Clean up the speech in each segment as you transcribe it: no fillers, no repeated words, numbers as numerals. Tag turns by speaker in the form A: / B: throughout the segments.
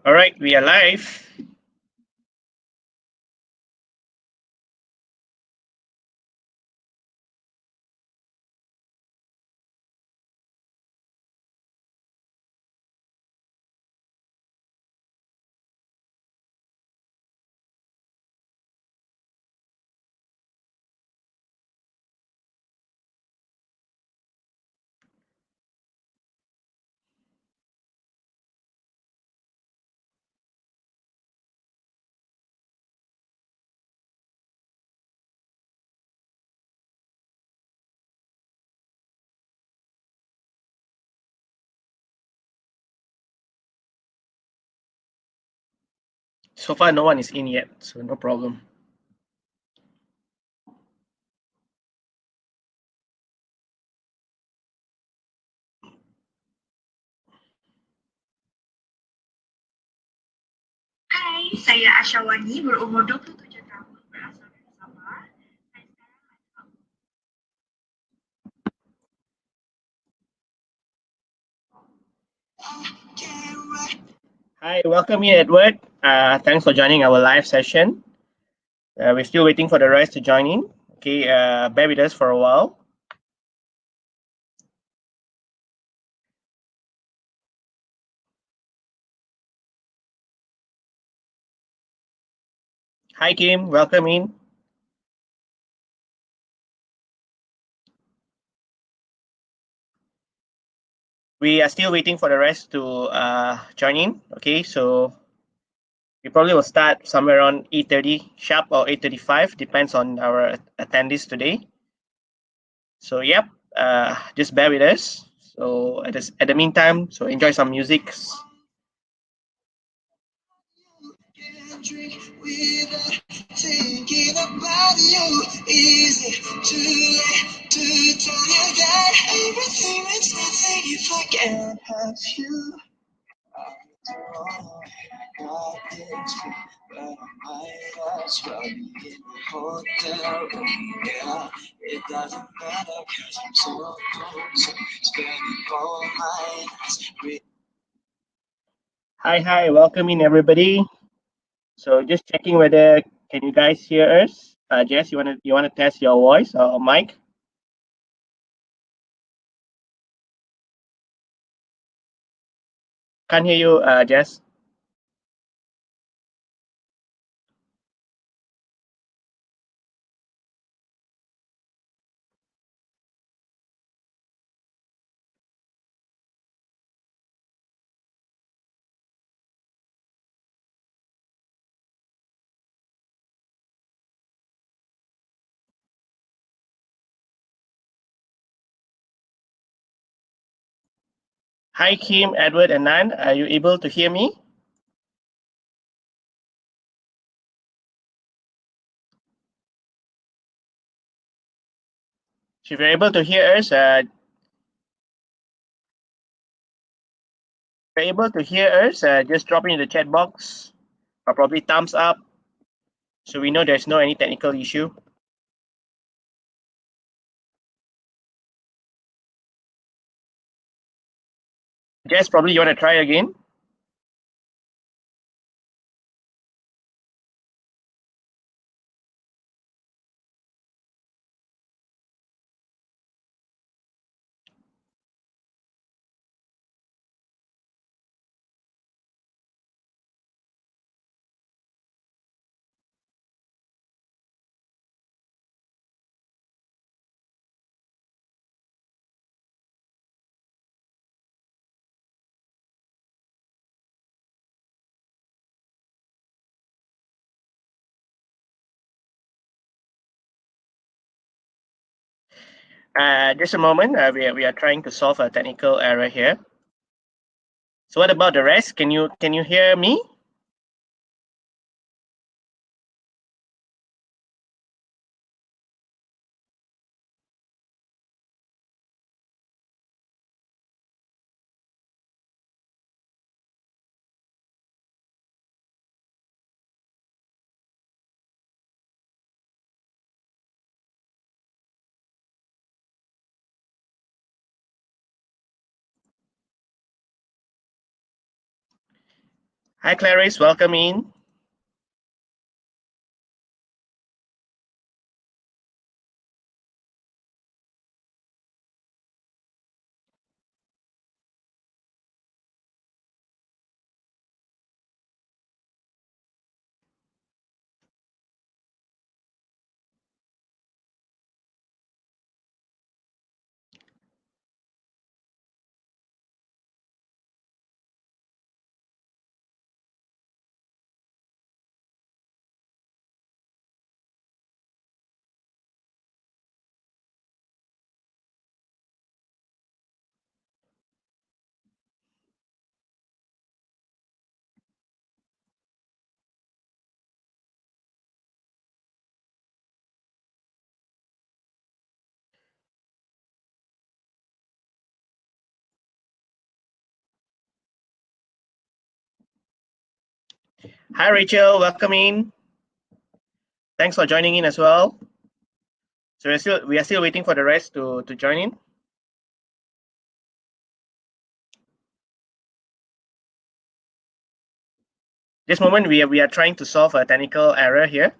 A: All right, we are live. So far, no one is in yet, so no problem.
B: Hai, saya Asyawani, berumur 27 tahun, berasal dari Sabah. Dan sekarang
A: Hi, welcome in, Edward. Thanks for joining our live session. We're still waiting for the rest to join in. Okay, bear with us for a while. Hi, Kim. Welcome in. We are still waiting for the rest to join in. Okay, so we probably will start somewhere around 8:30 sharp or 8:35, depends on our attendees today. So yep, just bear with us. So at the meantime, so enjoy some music.
B: drink without thinking about you. Is it too late to tell you that everything means nothing if I can't have you? God is true, but I might as well be in the hotel room. Yeah, it doesn't matter 'cause I'm so spending all my nights with.
A: Hi, welcome in everybody. So just checking whether can you guys hear us? Jess, you wanna test your voice or mic? Can't hear you, Jess. Hi, Kim, Edward, and Nan. Are you able to hear me? So if you're able to hear us, just drop it in the chat box or probably thumbs up so we know there's no any technical issue. Jess, probably you want to try again? Just a moment. We are trying to solve a technical error here. So what about the rest? Can you hear me? Hi, Clarice. Welcome in. Hi, Rachel. Welcome in. Thanks for joining in as well. So we are still waiting for the rest to join in. This moment we are trying to solve a technical error here.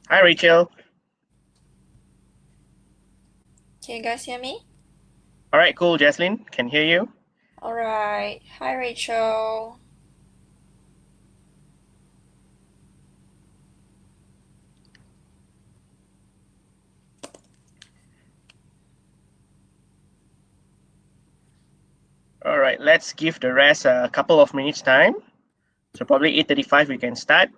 A: Hi, Rachel.
C: Can you guys hear me?
A: All right, cool. Jaslyn, can hear you.
C: All right. Hi, Rachel.
A: All right, let's give the rest a couple of minutes time. So probably 8:35 we can start.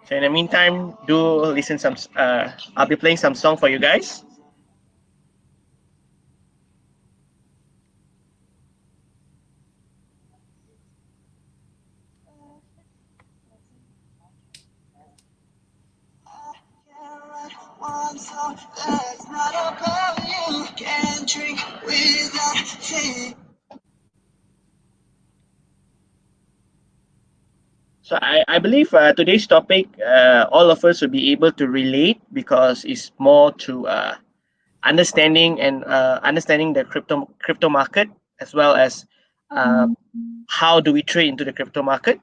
A: So in the meantime, do listen some. I'll be playing some song for you guys.
B: One song that's not about you. Can't drink without thinking.
A: So I believe today's topic, all of us will be able to relate because it's more to understanding and understanding the crypto market as well as uh, how do we trade into the crypto market.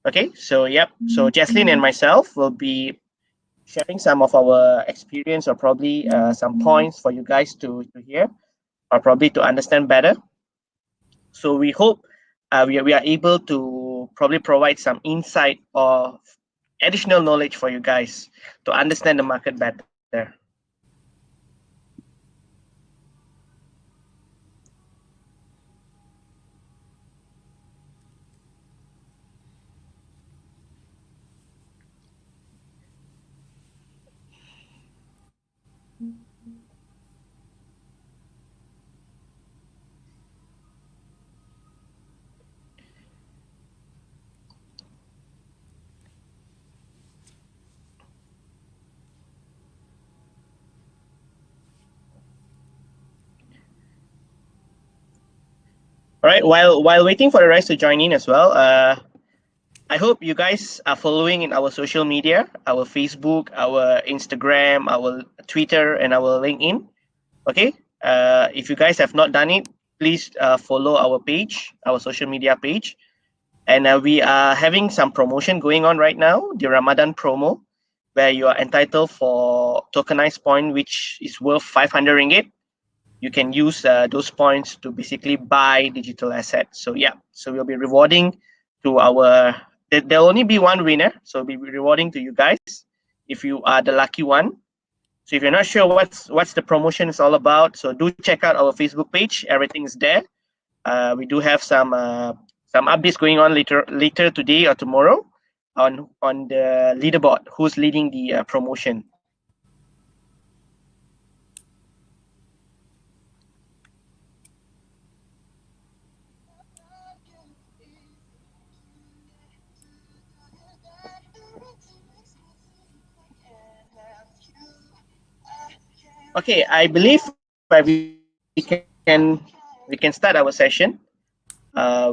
A: Okay, so yep. So Jaslyn and myself will be sharing some of our experience or probably some points for you guys to hear or probably to understand better. So we hope we are able to probably provide some insight or additional knowledge for you guys to understand the market better. All right. While waiting for the rest to join in as well, I hope you guys are following in our social media, our Facebook, our Instagram, our Twitter, and our LinkedIn. Okay. If you guys have not done it, please follow our page, our social media page. And we are having some promotion going on right now, the Ramadan Promo, where you are entitled for tokenized point, which is worth 500 ringgit. You can use those points to basically buy digital assets. So yeah, so we'll be rewarding to our. There'll only be one winner, so we'll be rewarding to you guys if you are the lucky one. So if you're not sure what's the promotion is all about, so do check out our Facebook page. Everything is there. We do have some updates going on later today or tomorrow on the leaderboard. Who's leading the promotion? Okay, I believe we can start our session.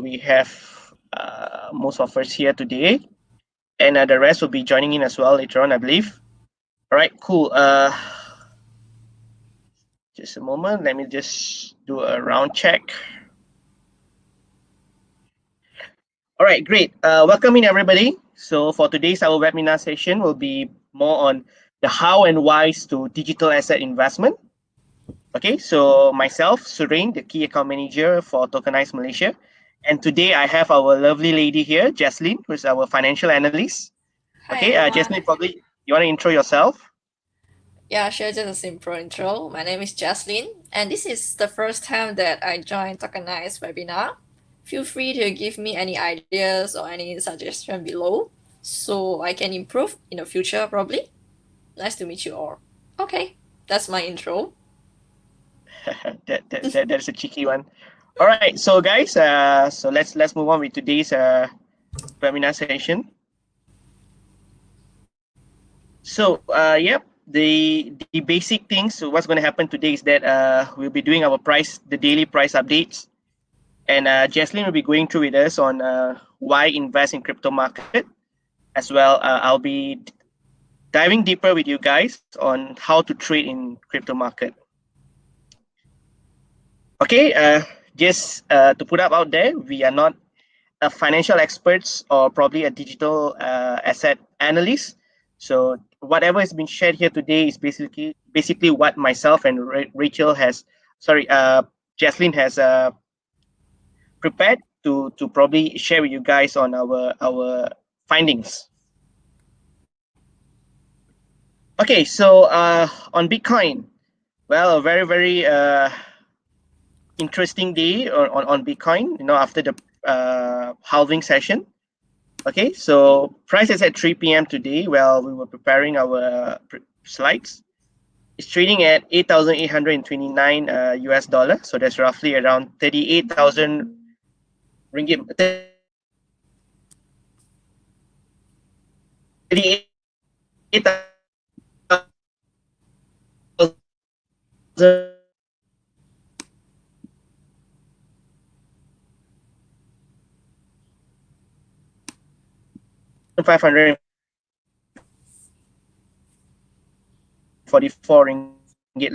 A: We have most of us here today, and the rest will be joining in as well later on, I believe. All right, cool. Just a moment. Let me just do a round check. All right, great. Welcome in everybody. So for today's our webinar session will be more on the how and whys to digital asset investment. Okay, so myself, Surain, the key account manager for Tokenized Malaysia. And today I have our lovely lady here, Jaslyn, who's our financial analyst.
C: Hi
A: Okay,
C: everyone.
A: Jaslyn, probably you want to intro yourself?
C: Yeah, sure, just a simple intro. My name is Jaslyn, and this is the first time that I joined Tokenized webinar. Feel free to give me any ideas or any suggestion below so I can improve in the future probably. Nice to meet you all. Okay, that's my intro.
A: That's a cheeky one. All right, so guys, so let's move on with today's webinar session. So, yep, the basic things. So, what's going to happen today is that we'll be doing the daily price updates, and Jaslyn will be going through with us on why invest in crypto market, as well. I'll be diving deeper with you guys on how to trade in crypto market. Okay, just to put up out there, we are not a financial experts or probably a digital asset analyst. So whatever has been shared here today is basically what myself and Rachel has, sorry, Jaslyn has prepared to probably share with you guys on our findings. Okay, so on Bitcoin, well, a very interesting day on Bitcoin. After the halving session. Okay, so price is at 3 p.m. today while we were preparing our slides. It's trading at 8,829 US dollar. So that's roughly around 38,000 ringgit, 38,544 ringgit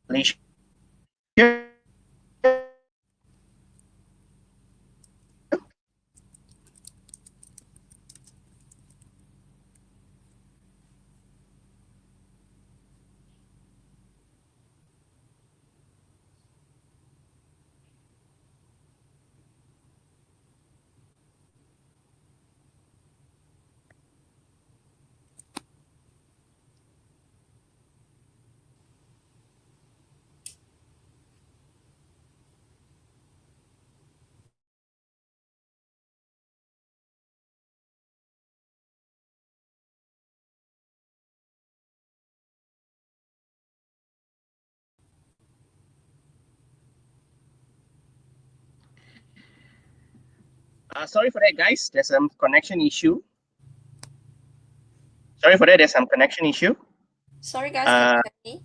A: Malaysia. Sorry for that, guys. There's some connection issue. Sorry for that. There's some connection issue.
C: Sorry guys, can
A: Uh,
C: you hear me?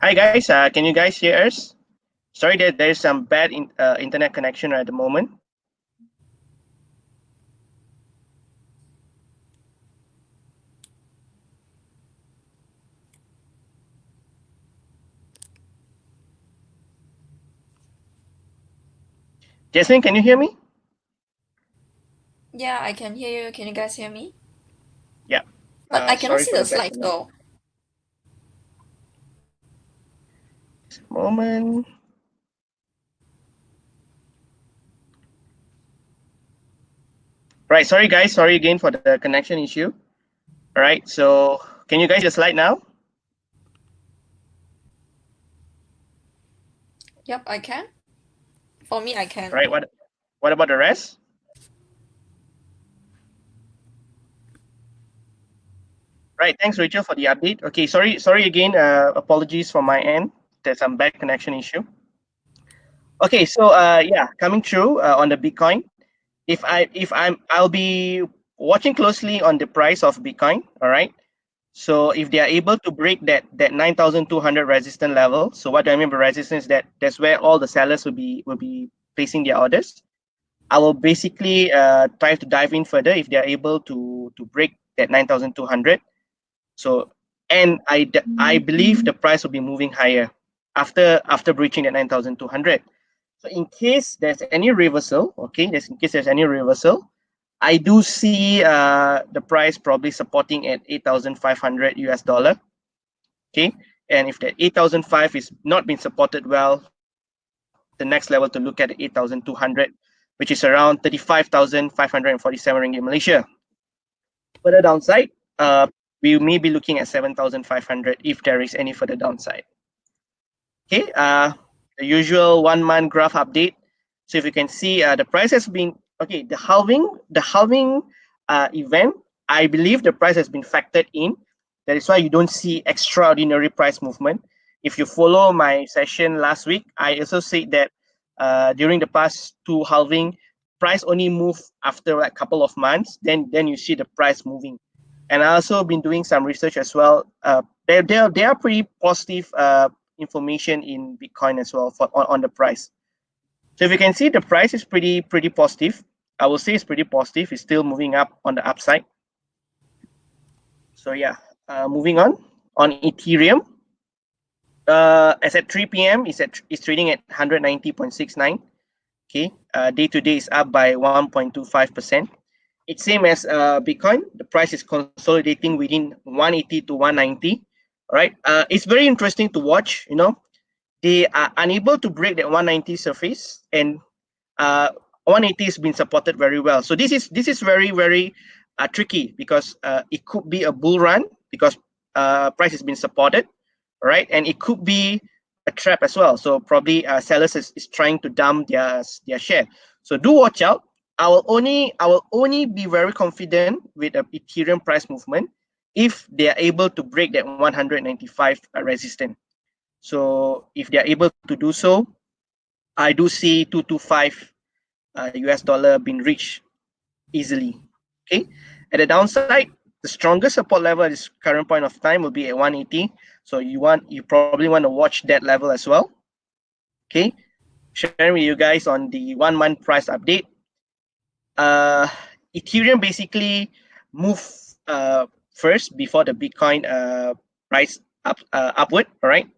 A: Hi, guys. Can you guys hear us? Sorry that there's some bad internet connection at the moment. Jaslyn, can you hear me?
C: Yeah, I can hear you. Can you guys hear me?
A: Yeah.
C: But I cannot
A: Sorry
C: see
A: for
C: the
A: the bad
C: slides
A: connection.
C: though.
A: Just a moment. Right. Sorry, guys. Sorry again for the connection issue. All right. So, can you guys see the slide now?
C: Yep, I can. For me, I
A: All
C: can.
A: right. What about the rest? Right. Thanks, Rachel, for the update. Okay. Sorry again. Apologies from my end. There's some bad connection issue. Okay. So yeah, coming through on the Bitcoin. I'll be watching closely on the price of Bitcoin. All right. So if they are able to break that 9,200 resistance level, so what do I mean by resistance? That's where all the sellers will be placing their orders. I will basically try to dive in further if they are able to break that 9,200. So and I believe the price will be moving higher after breaching that 9,200. So in case there's any reversal, okay, in case there's any reversal, I do see the price probably supporting at 8,500 US dollar. Okay, and if the 8,005 is not being supported well, the next level to look at 8,200, which is around 35,547 ringgit Malaysia. Further downside, we may be looking at 7,500 if there is any further downside. Okay, the usual 1 month graph update. So if you can see, the price has been okay. The halving event, I believe the price has been factored in. That is why you don't see extraordinary price movement. If you follow my session last week, I also said that during the past two halving, price only move after like a couple of months. Then you see the price moving. And I also been doing some research as well. They are pretty positive information in Bitcoin as well on the price. So if you can see, the price is pretty positive. I will say it's pretty positive. It's still moving up on the upside. So yeah, moving on Ethereum. As at 3 p.m. is trading at 190.69. Okay, day to day is up by 1.25%. It's same as Bitcoin. The price is consolidating within 180 to 190. All right. It's very interesting to watch. They are unable to break that 190 surface, and 180 has been supported very well. So this is very tricky because it could be a bull run because price has been supported, right? And it could be a trap as well. So probably sellers is trying to dump their share. So do watch out. I will only be very confident with a Ethereum price movement if they are able to break that 195 resistance. So if they are able to do so, I do see 225 US dollar being reached easily. Okay. At the downside, the strongest support level at this current point of time will be at 180. So you probably want to watch that level as well. Okay. Sharing with you guys on the 1 month price update. Uh, Ethereum basically move first before the Bitcoin price upward. All right.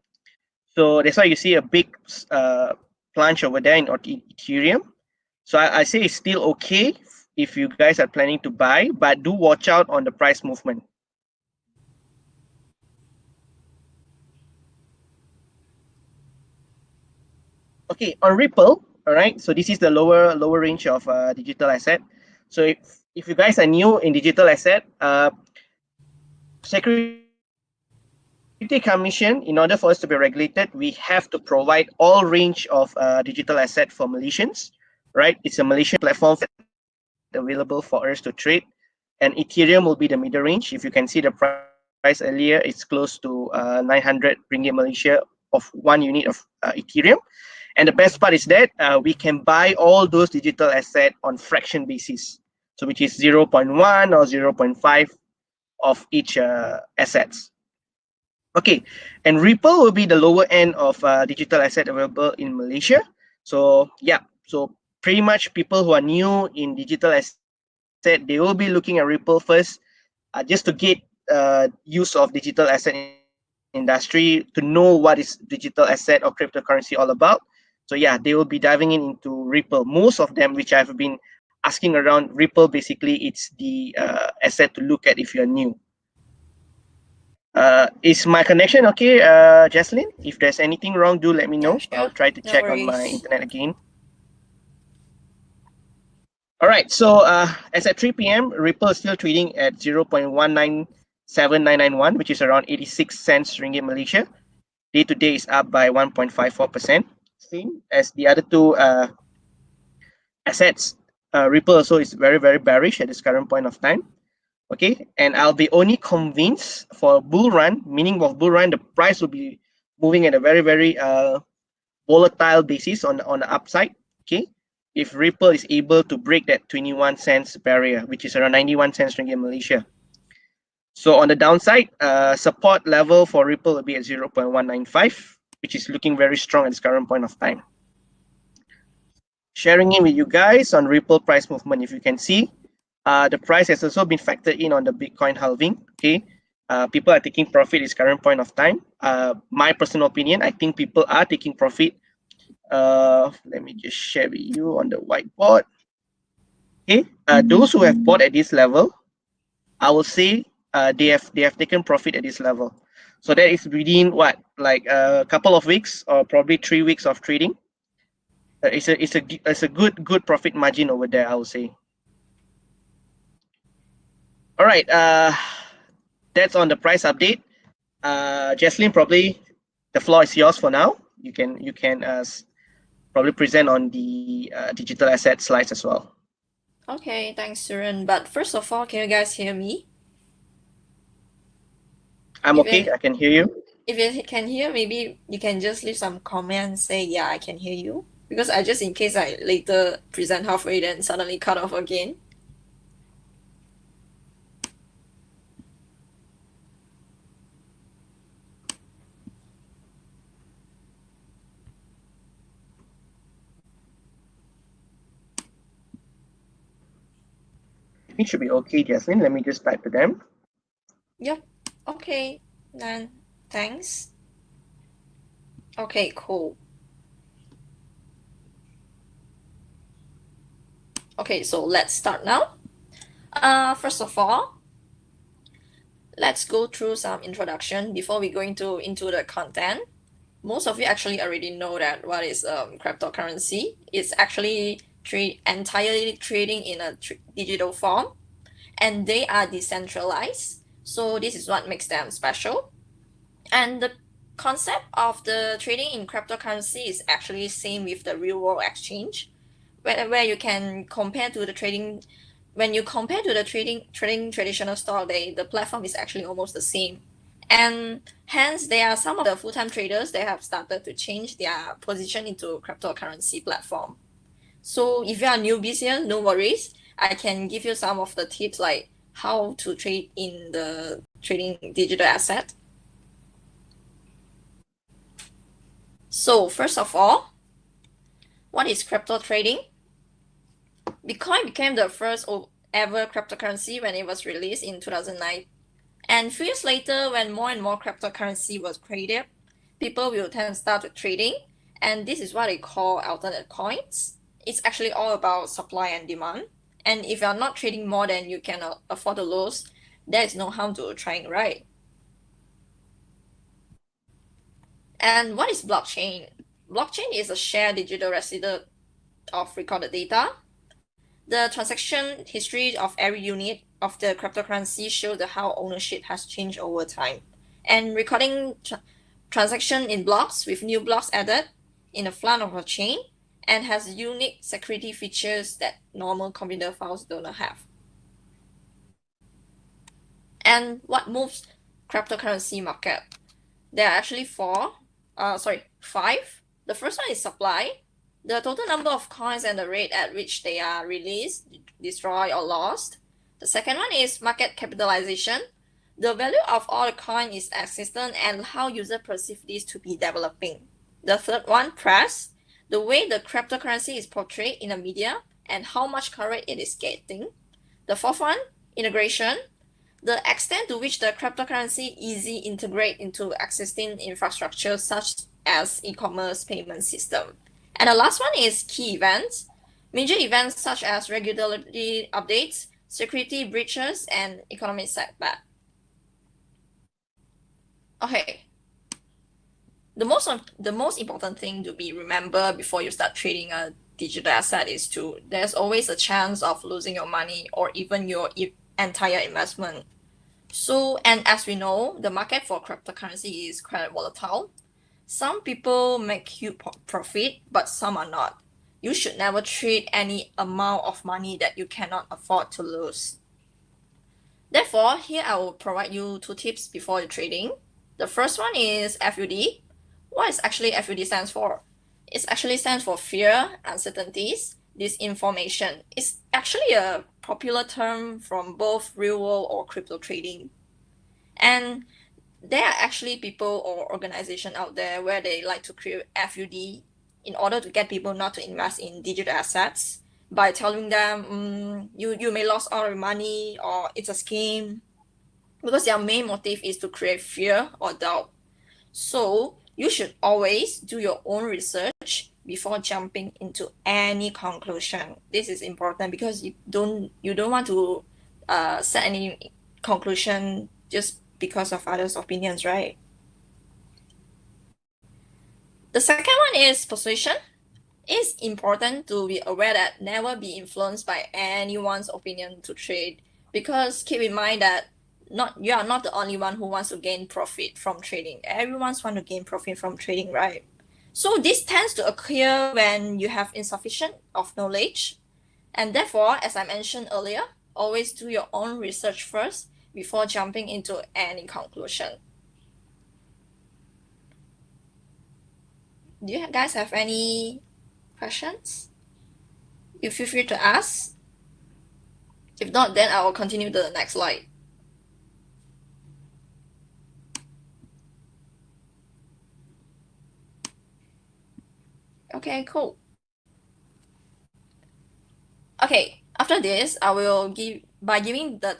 A: So that's why you see a big plunge over there in Ethereum. So I say it's still okay if you guys are planning to buy, but do watch out on the price movement. Okay, on Ripple, all right. So this is the lower range of digital asset. So if you guys are new in digital asset, Security Commission, in order for us to be regulated, we have to provide all range of digital asset for Malaysians, right? It's a Malaysian platform available for us to trade, and Ethereum will be the middle range. If you can see the price earlier, it's close to 900 ringgit Malaysia of 1 unit of Ethereum. And the best part is that we can buy all those digital asset on fraction basis, so which is 0.1 or 0.5 of each assets. Okay, and Ripple will be the lower end of digital asset available in Malaysia. So yeah, so pretty much people who are new in digital asset, they will be looking at Ripple first, just to get use of digital asset industry, to know what is digital asset or cryptocurrency all about. So yeah, they will be diving into Ripple. Most of them, which I've been asking around, Ripple basically it's the asset to look at if you're new. Is my connection okay, Jaslyn? If there's anything wrong, do let me know.
C: Yeah,
A: I'll
C: sure.
A: try to check
C: No
A: on my
C: worries.
A: internet again. All right. So as at 3 p.m., Ripple is still trading at 0.197991, which is around 86 cents ringgit Malaysia. Day to day is up by 1.54%. Same as the other two assets. Ripple also is very bearish at this current point of time. Okay, and I'll be only convinced for a bull run, meaning of bull run, the price will be moving at a very, very volatile basis on the upside. Okay, if Ripple is able to break that 21 cents barrier, which is around 91 cents ringgit Malaysia. So on the downside, support level for Ripple will be at 0.195, which is looking very strong at this current point of time. Sharing in with you guys on Ripple price movement. If you can see, the price has also been factored in on the Bitcoin halving. Okay, people are taking profit at this current point of time. My personal opinion, I think people are taking profit. Let me just share with you on the whiteboard. Okay, those who have bought at this level, I will say they have taken profit at this level. So that is within what, like a couple of weeks or probably 3 weeks of trading. It's a good profit margin over there, I would say. All right, that's on the price update. Jaslyn, probably the floor is yours for now. You can probably present on the digital asset slides as well.
C: Okay, thanks, Suren. But first of all, can you guys hear me?
A: I'm
C: If
A: okay.
C: you,
A: I can hear you.
C: if you can hear, maybe you can just leave some comments, say, yeah, I can hear you. Because I just, in case I later present halfway, then suddenly cut off again.
A: I think should be okay, Jaslyn. Let me just type to them.
C: Yep. Okay, then thanks. Okay, cool. Okay, so let's start now. First of all, let's go through some introduction before we go into the content. Most of you actually already know that what is cryptocurrency. It's actually entirely trading in a digital form, and they are decentralized. So this is what makes them special. And the concept of the trading in cryptocurrency is actually same with the real world exchange, where you can compare to the trading. When you compare to the trading traditional style, the platform is actually almost the same. And hence, there are some of the full-time traders that have started to change their position into cryptocurrency platform. So if you are newbies here, no worries. I can give you some of the tips like how to trade in the trading digital asset. So first of all, what is crypto trading? Bitcoin became the first ever cryptocurrency when it was released in 2009. And few years later, when more and more cryptocurrency was created, people will tend to start with trading. And this is what they call alternate coins. It's actually all about supply and demand. And if you're not trading more than you can afford to lose, there is no harm to trying, right? And what is blockchain? Blockchain is a shared digital residue of recorded data. The transaction history of every unit of the cryptocurrency shows how ownership has changed over time. And recording transaction in blocks with new blocks added in the front of a chain and has unique security features that normal computer files do not have. And what moves cryptocurrency market? There are actually five. The first one is supply. The total number of coins and the rate at which they are released, destroyed, or lost. The second one is market capitalization. The value of all the coin is existent and how users perceive this to be developing. The third one, press. The way the cryptocurrency is portrayed in the media and how much coverage it is getting. The fourth one, integration. The extent to which the cryptocurrency easily integrate into existing infrastructure such as e-commerce payment system. And the last one is key events. Major events such as regulatory updates, security breaches, and economic setback. Okay. The most important thing to be remember before you start trading a digital asset is there's always a chance of losing your money or even your entire investment. So, and as we know, the market for cryptocurrency is quite volatile. Some people make huge profit, but some are not. You should never trade any amount of money that you cannot afford to lose. Therefore, here I will provide you 2 tips before the trading. The first one is FUD. What is actually FUD stands for? It actually stands for fear, uncertainties, disinformation. It's actually a popular term from both real world or crypto trading. And there are actually people or organization out there where they like to create FUD in order to get people not to invest in digital assets by telling them you may lose all your money or it's a scheme, because their main motive is to create fear or doubt. So you should always do your own research before jumping into any conclusion. This is important because you don't want to set any conclusion just because of others' opinions, right? The second one is persuasion. It's important to be aware that never be influenced by anyone's opinion to trade, because keep in mind that you are not the only one who wants to gain profit from trading. Everyone's want to gain profit from trading, right? So this tends to occur when you have insufficient of knowledge, and therefore, as I mentioned earlier, always do your own research first before jumping into any conclusion. Do you guys have any questions? You feel free to ask. If not, then I will continue to the next slide. Okay, cool. Okay, after this, I will by giving the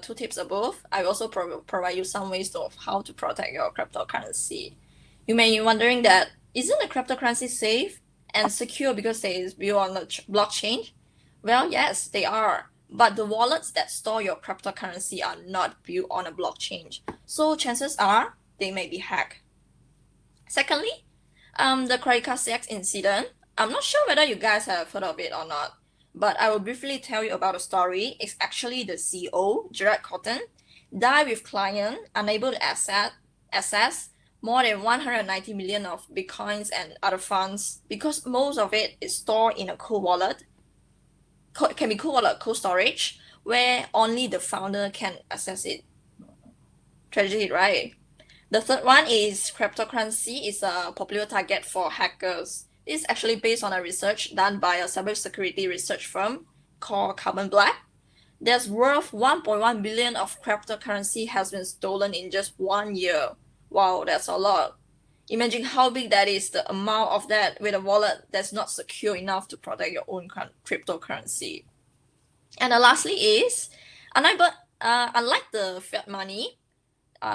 C: 2 tips above, I will also provide you some ways of how to protect your cryptocurrency. You may be wondering that, isn't a cryptocurrency safe and secure because they is built on the blockchain? Well, yes, they are. But the wallets that store your cryptocurrency are not built on a blockchain. So chances are they may be hacked. Secondly, the credit card CX incident. I'm not sure whether you guys have heard of it or not, but I will briefly tell you about the story. It's actually the CEO, Gerard Cotton, died with client unable to access more than 190 million of bitcoins and other funds because most of it is stored in a cold wallet. Can be cold wallet, cold storage, where only the founder can access it. Tragedy, right? The third one is cryptocurrency is a popular target for hackers. This is actually based on a research done by a cybersecurity research firm called Carbon Black. There's worth 1.1 billion of cryptocurrency has been stolen in just 1 year. Wow, that's a lot. Imagine how big that is, the amount of that with a wallet that's not secure enough to protect your own cryptocurrency. And lastly is, unlike the fiat money,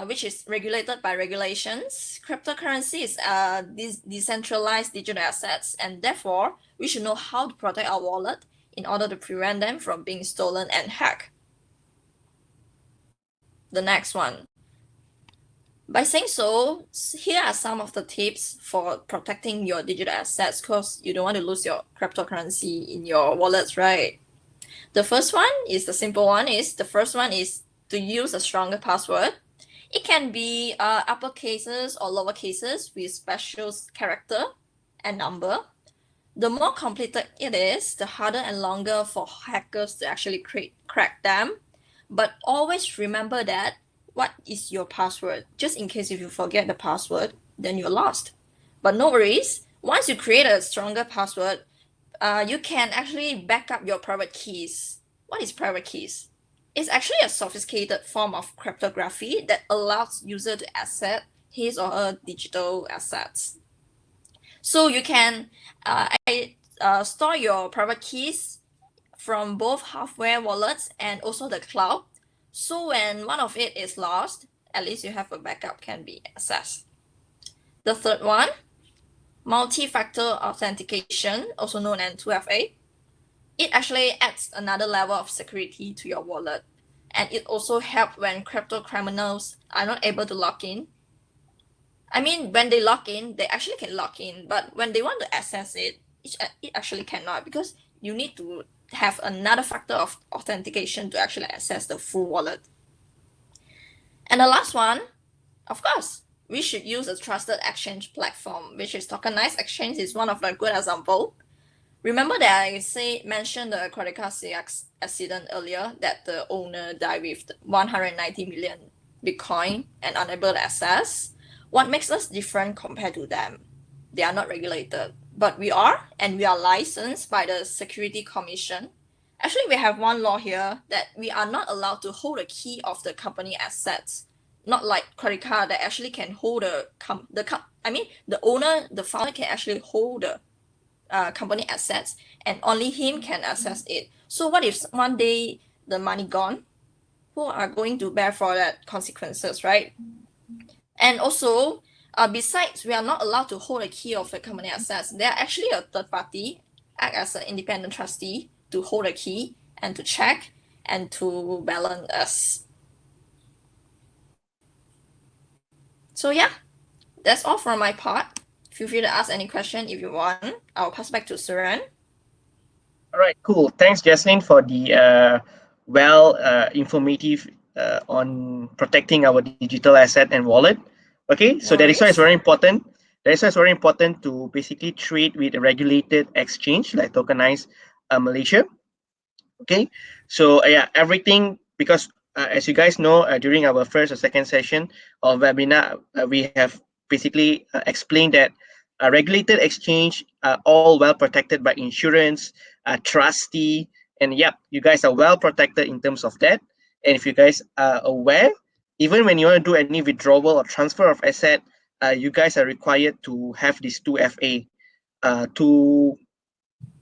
C: which is regulated by regulations, cryptocurrency is decentralized digital assets, and therefore we should know how to protect our wallet in order to prevent them from being stolen and hacked. The next one. By saying so, here are some of the tips for protecting your digital assets, because you don't want to lose your cryptocurrency in your wallets, right? The first one is the simple one. The first one is to use a stronger password. It can be uppercases or lower cases with special character and number. The more complicated it is, the harder and longer for hackers to actually crack them. But always remember that what is your password? Just in case if you forget the password, then you're lost. But no worries. Once you create a stronger password, you can actually back up your private keys. What is private keys? It's actually a sophisticated form of cryptography that allows user to access his or her digital assets. So you can store your private keys from both hardware wallets and also the cloud. So when one of it is lost, at least you have a backup can be accessed. The third one, multi-factor authentication, also known as 2FA. It actually adds another level of security to your wallet, and it also helps when crypto criminals are not able to log in. I mean, when they log in, they actually can log in, but when they want to access it, it actually cannot, because you need to have another factor of authentication to actually access the full wallet. And the last one, of course, we should use a trusted exchange platform, which is tokenized exchange is one of the good example. Remember that I mentioned the credit card sales accident earlier, that the owner died with 190 million Bitcoin and unable to access? What makes us different compared to them? They are not regulated, but we are, and we are licensed by the Security Commission. Actually, we have one law here that we are not allowed to hold the key of the company assets. Not like credit card that actually can hold the owner, the founder can actually hold the company assets, and only him can access it. So what if one day the money gone? Who are going to bear for that consequences, right? And also, besides, we are not allowed to hold a key of the company assets. They are actually a third party, act as an independent trustee to hold a key and to check and to balance us. So yeah, that's all from my part. Feel free to ask any question if you want. I'll pass back to Suran.
A: All right, cool. Thanks, Jaslyn, for the informative on protecting our digital asset and wallet. Okay, so
C: No
A: that is why it's
C: worries.
A: very important. That is why it's very important to basically trade with a regulated exchange like tokenized Malaysia. Okay, so yeah, everything, because as you guys know, during our first or second session of webinar, we have basically explained that a regulated exchange are all well protected by insurance, trustee, and yep, you guys are well protected in terms of that. And if you guys are aware, even when you want to do any withdrawal or transfer of asset, you guys are required to have these 2FA, two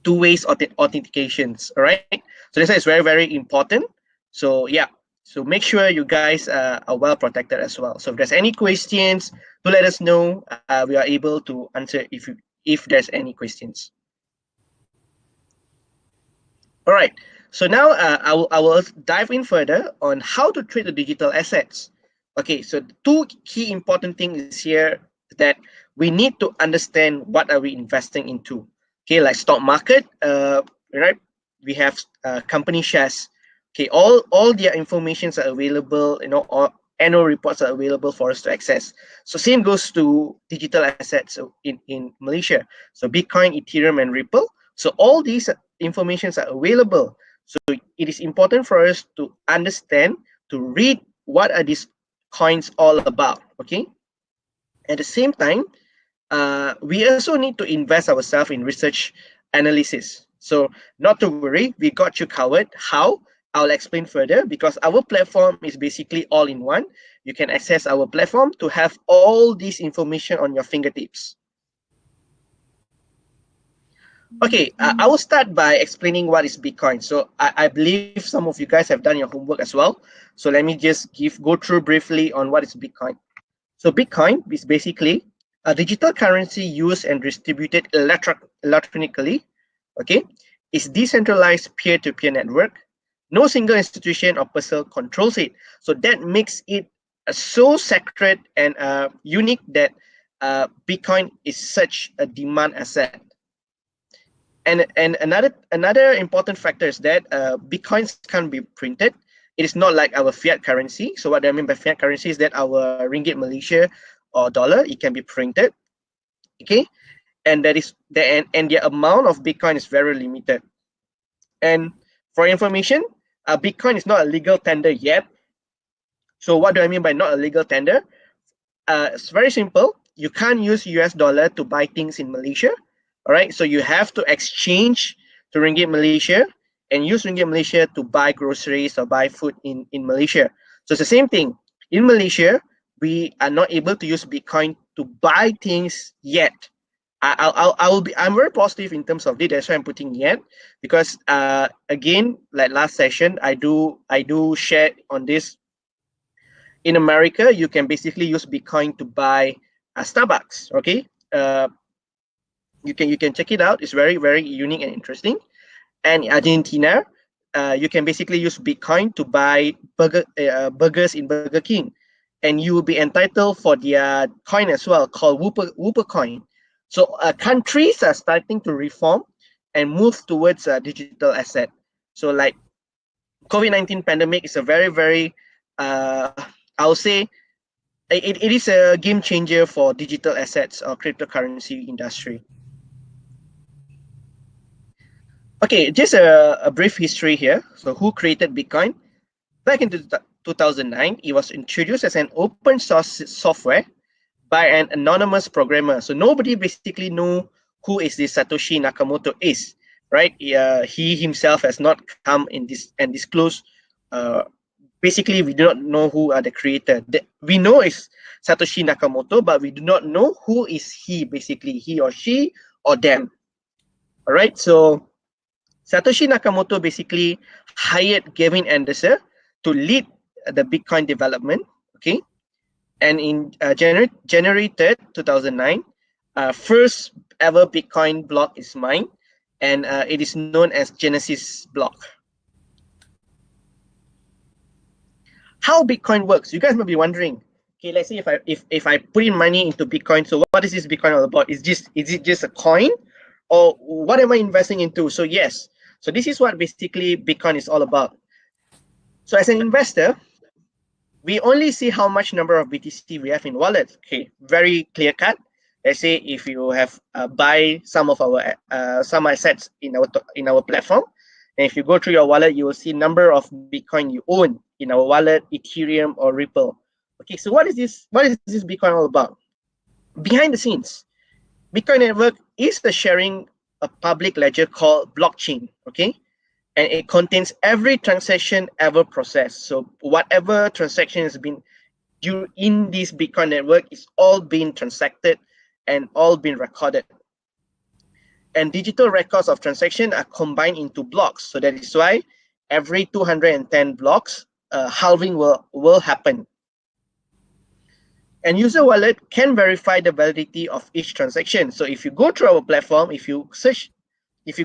A: ways authentications. All right, so this is very, very important. So yeah, so make sure you guys are well protected as well. So if there's any questions, do let us know. We are able to answer if there's any questions. All right, so now I will dive in further on how to trade the digital assets. Okay, so two key important things here that we need to understand what are we investing into. Okay, like stock market, right? We have company shares. Okay, all their informations are available. All annual reports are available for us to access. So same goes to digital assets in Malaysia. So Bitcoin, Ethereum, and Ripple. So all these informations are available. So it is important for us to understand, to read what are these coins all about. Okay. At the same time, we also need to invest ourselves in research analysis. So not to worry, we got you covered. How? I'll explain further, because our platform is basically all in one. You can access our platform to have all this information on your fingertips. Okay, I will start by explaining what is Bitcoin. So I believe some of you guys have done your homework as well. So let me just go through briefly on what is Bitcoin. So Bitcoin is basically a digital currency used and distributed electronically. Okay, it's decentralized peer-to-peer network. No single institution or person controls it. So that makes it so sacred and unique that Bitcoin is such a demand asset. And another important factor is that Bitcoins can't be printed. It is not like our fiat currency. So what I mean by fiat currency is that our ringgit Malaysia or dollar, it can be printed. Okay, and that is and the amount of Bitcoin is very limited. And for information, Bitcoin is not a legal tender yet. So what do I mean by not a legal tender? It's very simple. You can't use US dollar to buy things in Malaysia. All right, so you have to exchange to ringgit Malaysia and use ringgit Malaysia to buy groceries or buy food in Malaysia. So it's the same thing. In Malaysia, we are not able to use Bitcoin to buy things yet. I'm very positive in terms of this. That's why I'm putting yet, because again, like last session, I do share on this. In America, you can basically use Bitcoin to buy Starbucks. Okay, you can check it out. It's very, very unique and interesting. And in Argentina, you can basically use Bitcoin to buy burgers in Burger King, and you will be entitled for their coin as well, called Whooper coin. So countries are starting to reform and move towards a digital asset. So like COVID-19 pandemic is a very, very I'll say it is a game changer for digital assets or cryptocurrency industry. Okay, just a brief history here. So who created Bitcoin? Back in 2009, it was introduced as an open source software by an anonymous programmer. So nobody basically knew who is this Satoshi Nakamoto is, right? He himself has not come in this and disclosed. Basically, we do not know who are the creator. We know it's Satoshi Nakamoto, but we do not know who is he, basically, he or she or them. All right, so Satoshi Nakamoto basically hired Gavin Anderson to lead the Bitcoin development. Okay, and in January 3rd, 2009, first ever Bitcoin block is mined, and it is known as Genesis block. How Bitcoin works? You guys might be wondering. Okay, let's say if I put in money into Bitcoin, so what is this Bitcoin all about? Is it just a coin, or what am I investing into? So yes, so this is what basically Bitcoin is all about. So as an investor, we only see how much number of BTC we have in wallet. Okay, very clear cut. Let's say if you have buy some of our some assets in our platform, and if you go through your wallet, you will see number of Bitcoin you own in our wallet, Ethereum or Ripple. Okay, so what is this? What is this Bitcoin all about? Behind the scenes, Bitcoin network is the sharing a public ledger called blockchain. Okay, and it contains every transaction ever processed. So whatever transaction has been in this Bitcoin network is all being transacted and all being recorded. And digital records of transaction are combined into blocks. So that is why every 210 blocks, halving will happen. And user wallet can verify the validity of each transaction. So if you go through our platform, if you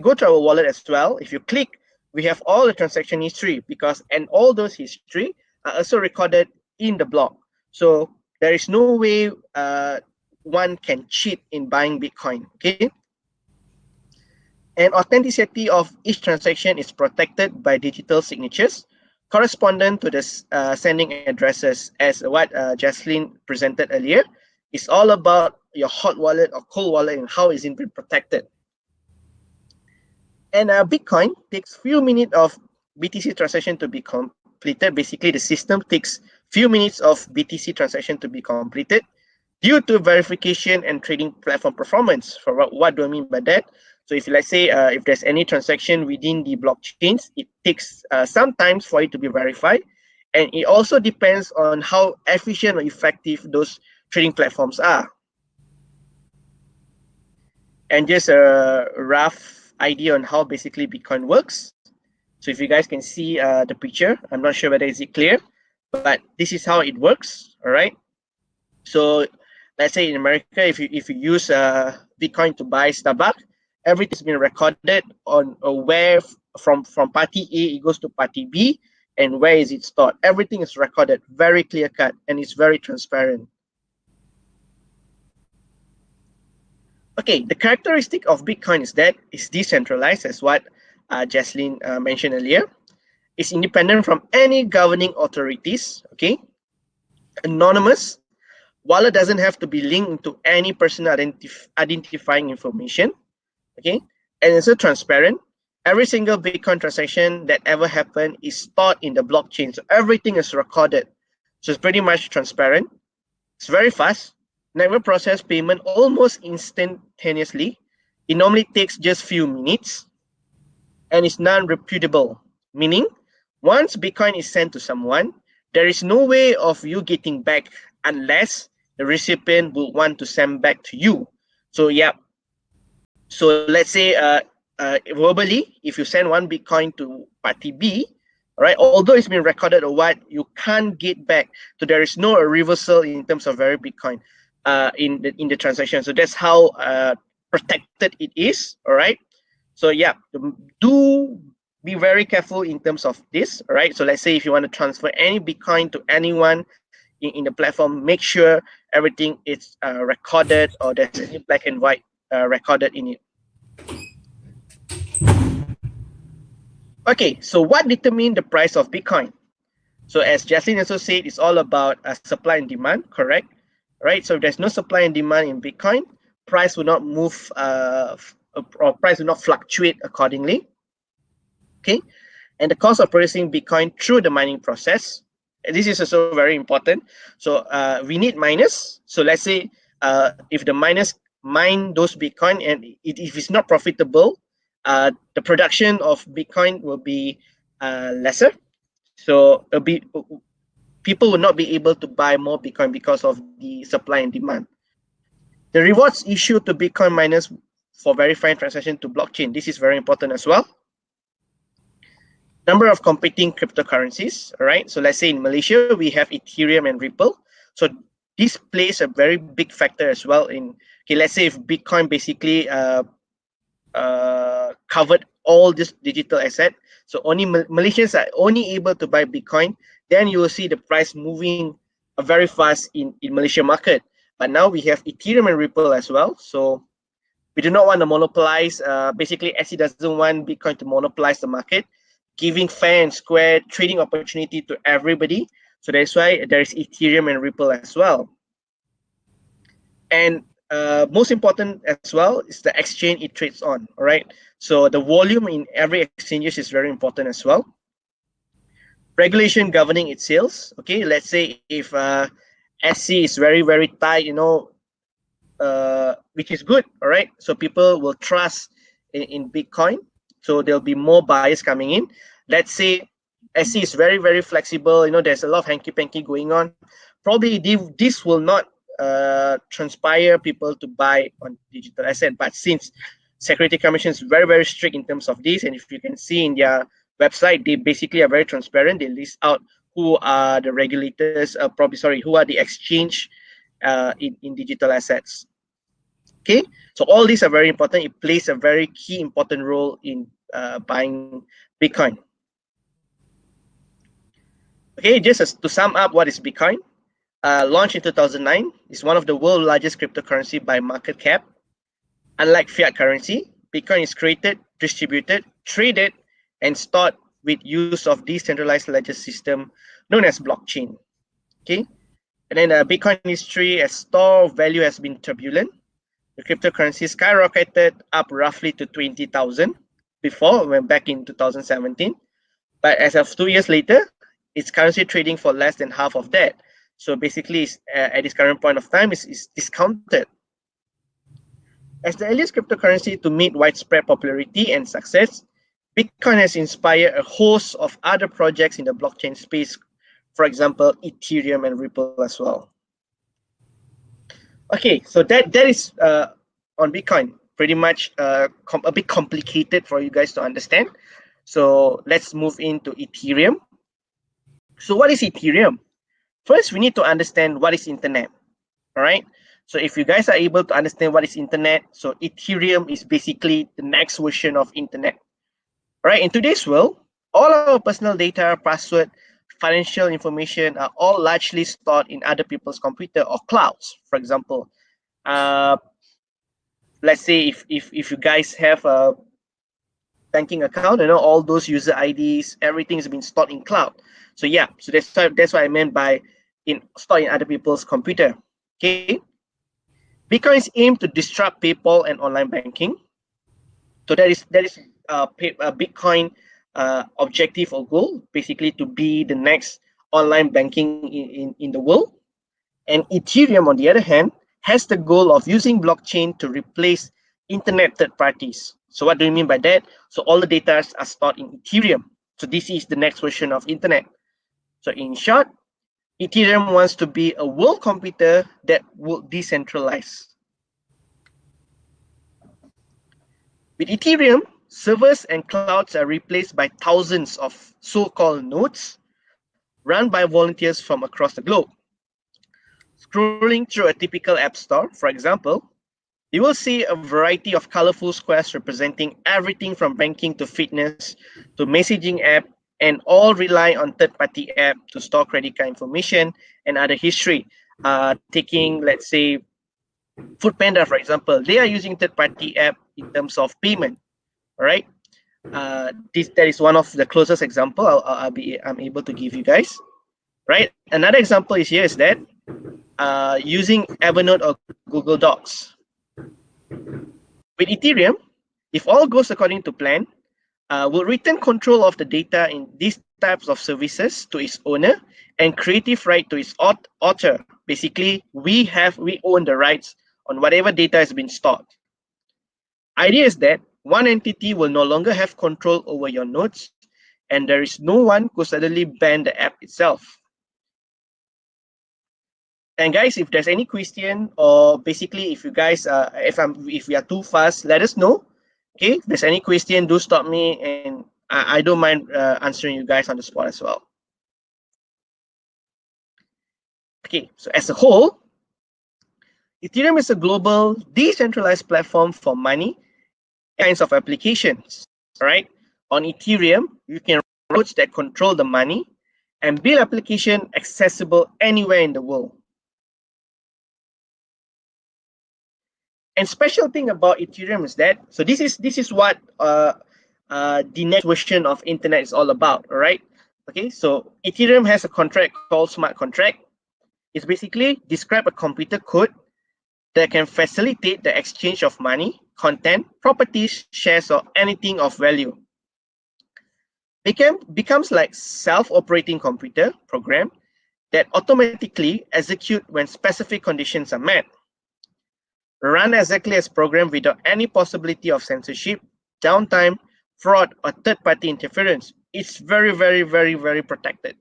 A: go to our wallet as well, if you click, we have all the transaction history and all those history are also recorded in the block. So there is no way one can cheat in buying Bitcoin. Okay. And authenticity of each transaction is protected by digital signatures correspondent to the sending addresses, as what Jaslyn presented earlier. It's all about your hot wallet or cold wallet and how is it being protected. And Bitcoin takes few minutes of BTC transaction to be completed. Basically, the system takes few minutes of BTC transaction to be completed due to verification and trading platform performance. For what do I mean by that? So if let's say if there's any transaction within the blockchains, it takes some time for it to be verified. And it also depends on how efficient or effective those trading platforms are. And just a rough idea on how basically Bitcoin works. So if you guys can see the picture, I'm not sure whether is it clear, but this is how it works. All right. So let's say in America, if you use Bitcoin to buy Starbucks, everything's been recorded on where from party A it goes to party B and where is it stored. Everything is recorded, very clear cut, and it's very transparent. Okay, the characteristic of Bitcoin is that it's decentralized, as what Jaslyn mentioned earlier. It's independent from any governing authorities. Okay, anonymous. Wallet doesn't have to be linked to any personal identifying information. Okay, and it's also transparent. Every single Bitcoin transaction that ever happened is stored in the blockchain, so everything is recorded. So it's pretty much transparent. It's very fast. Never process payment almost instantaneously. It normally takes just few minutes, and it's non-reputable, meaning once Bitcoin is sent to someone, there is no way of you getting back unless the recipient will want to send back to you. So yeah. So let's say verbally, if you send one Bitcoin to party B, right, although it's been recorded or what, you can't get back. So there is no reversal in terms of very Bitcoin in the transaction. So that's how protected it is. All right. So yeah, do be very careful in terms of this. All right. So let's say if you want to transfer any Bitcoin to anyone in the platform, make sure everything is recorded or there's any black and white recorded in it. Okay, so what determines the price of Bitcoin? So as Jaslyn also said, it's all about supply and demand, correct? Right. So if there's no supply and demand in Bitcoin, price will not move or price will not fluctuate accordingly. Okay, and the cost of processing Bitcoin through the mining process. This is also very important. So we need miners. So let's say if the miners mine those Bitcoin and if it's not profitable, the production of Bitcoin will be lesser. So people will not be able to buy more Bitcoin because of the supply and demand. The rewards issued to Bitcoin miners for verifying transaction to blockchain. This is very important as well. Number of competing cryptocurrencies. All right. So let's say in Malaysia we have Ethereum and Ripple. So this plays a very big factor as well in. Okay, let's say if Bitcoin basically covered all this digital asset, so only Malaysians are only able to buy Bitcoin, then you will see the price moving very fast in Malaysia market. But now we have Ethereum and Ripple as well. So we do not want to monopolize. Basically, SE doesn't want Bitcoin to monopolize the market, giving fair and square trading opportunity to everybody. So that's why there is Ethereum and Ripple as well. And most important as well is the exchange it trades on. All right. So the volume in every exchanges is very important as well. Regulation governing its sales. Okay, let's say if SC is very tight, which is good. All right. So people will trust in Bitcoin. So there'll be more buyers coming in. Let's say SC is very flexible. There's a lot of hanky panky going on. Probably this will not transpire people to buy on digital asset. But since Security Commission is very strict in terms of this, and if you can see in their website, they basically are very transparent. They list out who are the regulators. Who are the exchange in digital assets. Okay, so all these are very important. It plays a very key important role in buying Bitcoin. Okay, just to sum up what is Bitcoin. Launched in 2009, is one of the world's largest cryptocurrency by market cap. Unlike fiat currency, Bitcoin is created, distributed, traded, and stored with use of decentralized ledger system known as blockchain. Okay, and then Bitcoin history as store value has been turbulent. The cryptocurrency skyrocketed up roughly to 20,000 before, when back in 2017. But as of 2 years later, it's currently trading for less than half of that. So basically, at this current point of time, is discounted. As the earliest cryptocurrency to meet widespread popularity and success, Bitcoin has inspired a host of other projects in the blockchain space, for example, Ethereum and Ripple as well. Okay, so that is on Bitcoin. Pretty much a bit complicated for you guys to understand. So let's move into Ethereum. So what is Ethereum? First, we need to understand what is internet. All right. So if you guys are able to understand what is internet, so Ethereum is basically the next version of internet. All right. In today's world, all our personal data, password, financial information are all largely stored in other people's computer or clouds. For example, let's say if you guys have a banking account, all those user IDs, everything is being stored in cloud. So yeah, so that's what I meant by stored in other people's computer. Okay. Bitcoin's aim to disrupt PayPal and online banking. So that is Bitcoin objective or goal, basically to be the next online banking in the world. And Ethereum, on the other hand, has the goal of using blockchain to replace internet third parties. So what do you mean by that? So all the data are stored in Ethereum. So this is the next version of internet. So in short, Ethereum wants to be a world computer that will decentralize. With Ethereum, servers and clouds are replaced by thousands of so-called nodes run by volunteers from across the globe. Scrolling through a typical app store, for example, you will see a variety of colorful squares representing everything from banking to fitness to messaging app, and all rely on third-party app to store credit card information and other history. Taking, let's say, Foodpanda, for example, they are using third-party app in terms of payment. All right, that is one of the closest example I'm able to give you guys. Right, another example is here is that using Evernote or Google Docs. With Ethereum, if all goes according to plan, will return control of the data in these types of services to its owner and creative right to its author. Basically, we own the rights on whatever data has been stored. Idea is that one entity will no longer have control over your nodes, and there is no one who suddenly ban the app itself. And guys, if there's any question, or basically if you guys if we are too fast, let us know. Okay, if there's any question, do stop me, and I don't mind answering you guys on the spot as well. Okay, so as a whole, Ethereum is a global decentralized platform for money, kinds of applications. All right, on Ethereum, you can run nodes that control the money and build application accessible anywhere in the world. And special thing about Ethereum is that, so this is what the next version of internet is all about. All right. Okay. So Ethereum has a contract called smart contract. It's basically describe a computer code that can facilitate the exchange of money, content, properties, shares, or anything of value. Becomes like self-operating computer program that automatically execute when specific conditions are met. Run exactly as programmed without any possibility of censorship, downtime, fraud, or third-party interference. It's very, very, very, very protected.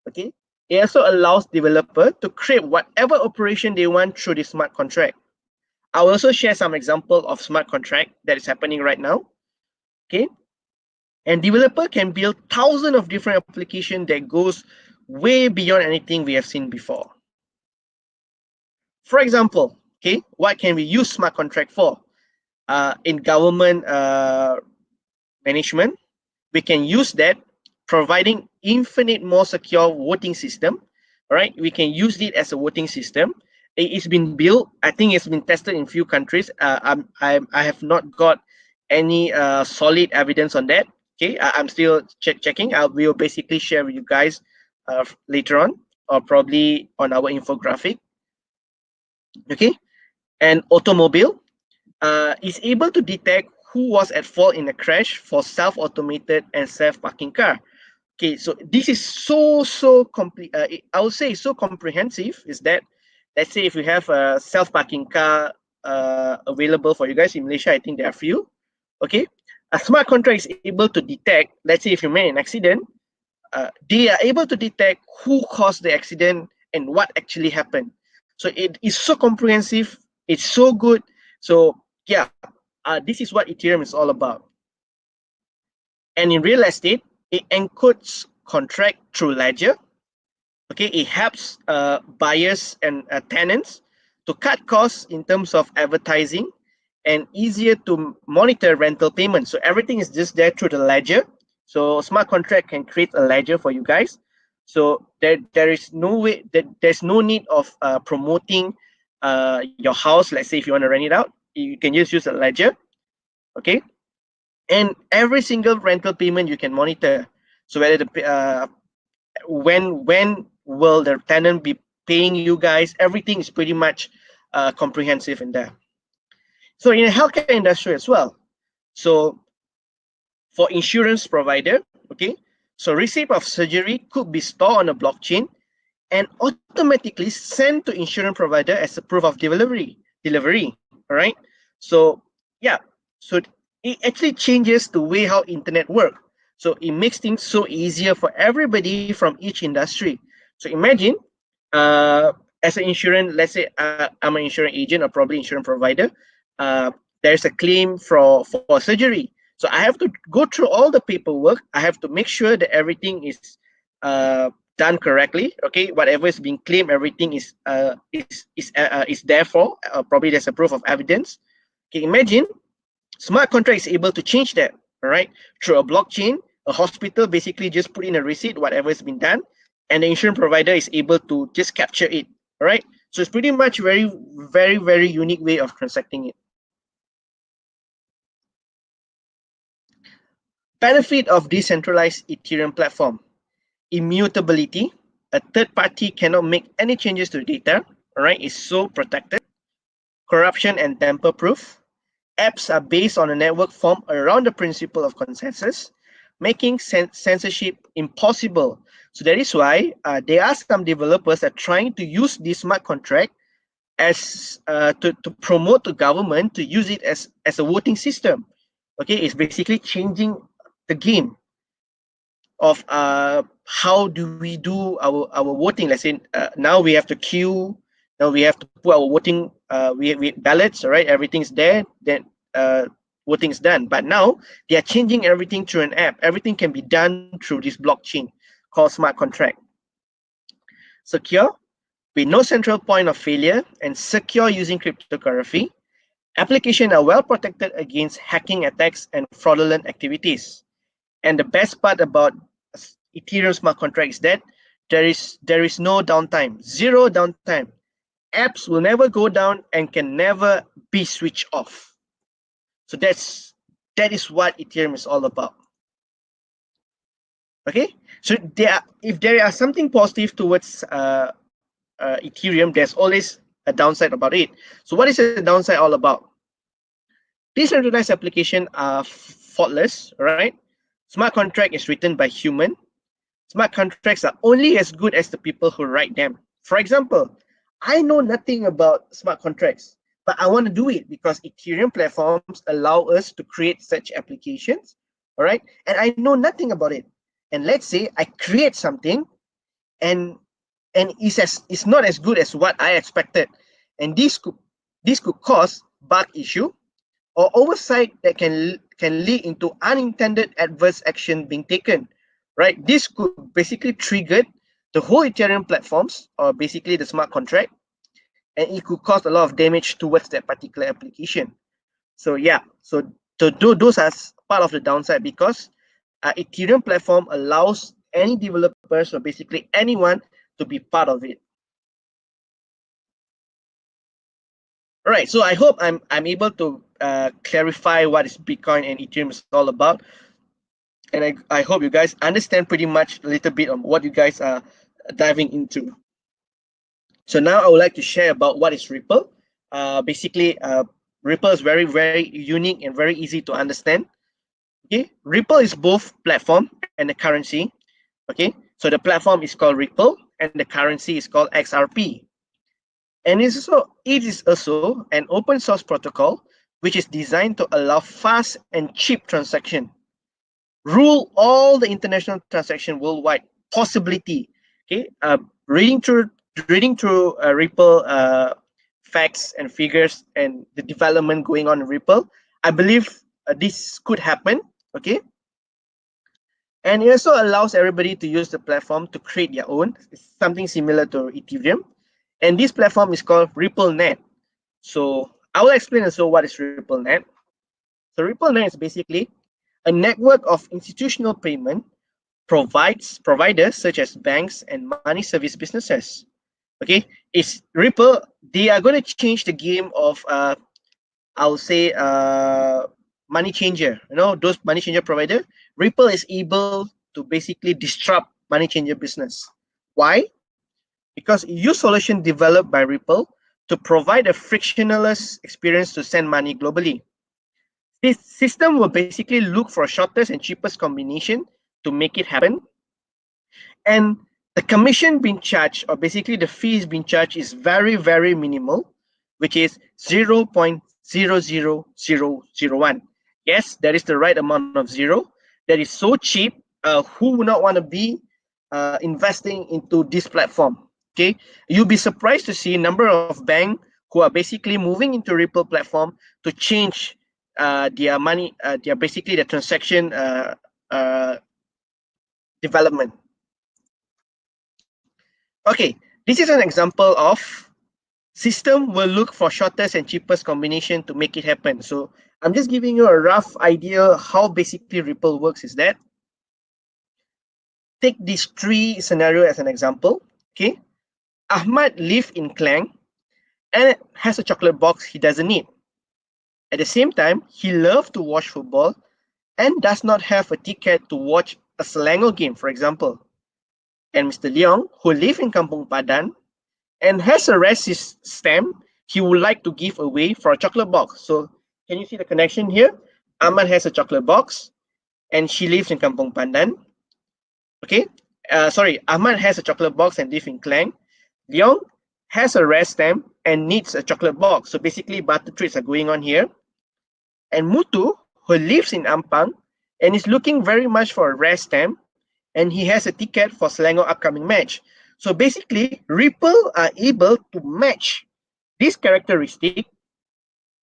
A: Okay. It also allows developer to create whatever operation they want through the smart contract. I will also share some example of smart contract that is happening right now. Okay. And developer can build thousands of different applications that goes way beyond anything we have seen before. For example, okay, what can we use smart contract for? In government management, we can use that providing infinite more secure voting system. All right, we can use it as a voting system. It's been built. I think it's been tested in few countries. I have not got any solid evidence on that. Okay, I'm still checking. I will basically share with you guys later on, or probably on our infographic. Okay, and automobile is able to detect who was at fault in a crash for self-automated and self-parking car. Okay, so this is so complete. I would say so comprehensive. Is that, let's say if you have a self-parking car available for you guys in Malaysia, I think there are few. Okay, a smart contract is able to detect. Let's say if you made an accident, they are able to detect who caused the accident and what actually happened. So it is so comprehensive. It's so good. So yeah, this is what Ethereum is all about. And in real estate, it encodes contract through ledger. Okay, it helps buyers and tenants to cut costs in terms of advertising and easier to monitor rental payments. So everything is just there through the ledger. So smart contract can create a ledger for you guys. So there is no way that there's no need of promoting your house. Let's say if you want to rent it out, you can just use a ledger. Okay, and every single rental payment you can monitor. So whether the when will the tenant be paying you guys, everything is pretty much comprehensive in there. So in the healthcare industry as well, so for insurance provider, okay, so receipt of surgery could be stored on a blockchain and automatically sent to insurance provider as a proof of delivery. All right, so yeah, so it actually changes the way how internet work. So it makes things so easier for everybody from each industry. So imagine as an insurance, let's say I'm an insurance agent or probably insurance provider, there's a claim for surgery. So I have to go through all the paperwork. I have to make sure that everything is done correctly. Okay, whatever is being claimed, everything is there for. Probably there's a proof of evidence. Okay, imagine smart contract is able to change that. All right, through a blockchain, a hospital basically just put in a receipt, whatever has been done, and the insurance provider is able to just capture it. All right, so it's pretty much very unique way of transacting it. Benefit of decentralized Ethereum platform: immutability. A third party cannot make any changes to the data. All right, it's so protected. Corruption and tamper proof. Apps are based on a network formed around the principle of consensus, making censorship impossible. So that is why there are some developers that are trying to use this smart contract as to promote the government to use it as a voting system. Okay, it's basically changing the game of how do we do our voting. Let's say now we have to queue, now we have to put our voting we ballots, right? Everything's there, then voting is done. But now they are changing everything through an app. Everything can be done through this blockchain called smart contract. Secure with no central point of failure and secure using cryptography. Applications are well protected against hacking attacks and fraudulent activities. And the best part about Ethereum smart contract is that there is no downtime, zero downtime. Apps will never go down and can never be switched off. So that is what Ethereum is all about. Okay, so if there are something positive towards Ethereum, there's always a downside about it. So what is the downside all about? Decentralized applications are faultless, right? Smart contract is written by human. Smart contracts are only as good as the people who write them. For example, I know nothing about smart contracts, but I want to do it because Ethereum platforms allow us to create such applications, all right? And I know nothing about it. And let's say I create something and it's not as good as what I expected. And this could cause bug issue or oversight that can lead into unintended adverse action being taken, right? This could basically trigger the whole Ethereum platforms or basically the smart contract, and it could cause a lot of damage towards that particular application. So yeah, so those are part of the downside because Ethereum platform allows any developers or basically anyone to be part of it. All right, so I hope I'm able to clarify what is Bitcoin and Ethereum is all about, and I hope you guys understand pretty much a little bit on what you guys are diving into. So now I would like to share about what is Ripple. Basically, Ripple is very unique and very easy to understand. Okay, Ripple is both platform and a currency. Okay, so the platform is called Ripple and the currency is called XRP. And it is also an open source protocol which is designed to allow fast and cheap transaction, rule all the international transaction worldwide. Possibility. Okay, reading through Ripple facts and figures and the development going on in Ripple, I believe this could happen. Okay, and it also allows everybody to use the platform to create their own. It's something similar to Ethereum. And this platform is called RippleNet. So I will explain also what is RippleNet. So RippleNet is basically a network of institutional payment providers such as banks and money service businesses. Okay, it's Ripple. They are going to change the game of I will say money changer. You know, those money changer provider. Ripple is able to basically disrupt money changer business. Why? Because use solution developed by Ripple to provide a frictionless experience to send money globally. This system will basically look for shortest and cheapest combination to make it happen. And the commission being charged, or basically the fees being charged, is very minimal, which is 0.00001. Yes, that is the right amount of zero. That is so cheap. Who would not want to be investing into this platform? Okay, you'll be surprised to see a number of banks who are basically moving into Ripple platform to change their money, their basically the transaction development. Okay, this is an example of system will look for shortest and cheapest combination to make it happen. So I'm just giving you a rough idea how basically Ripple works is that. Take these three scenarios as an example. Okay, Ahmad lives in Klang and has a chocolate box he doesn't need. At the same time, he loves to watch football and does not have a ticket to watch a Selangor game, for example. And Mr. Leong, who lives in Kampung Padan and has a rest stamp he would like to give away for a chocolate box. So Can you see the connection here? Ahmad has a chocolate box and she lives in Kampong Pandan. Okay, sorry, Ahmad has a chocolate box and lives in Klang. Leong has a rare stamp and needs a chocolate box. So basically, barter trades are going on here. And Mutu, who lives in Ampang and is looking very much for a rare stamp, and he has a ticket for Selangor upcoming match. So basically, Ripple are able to match this characteristic,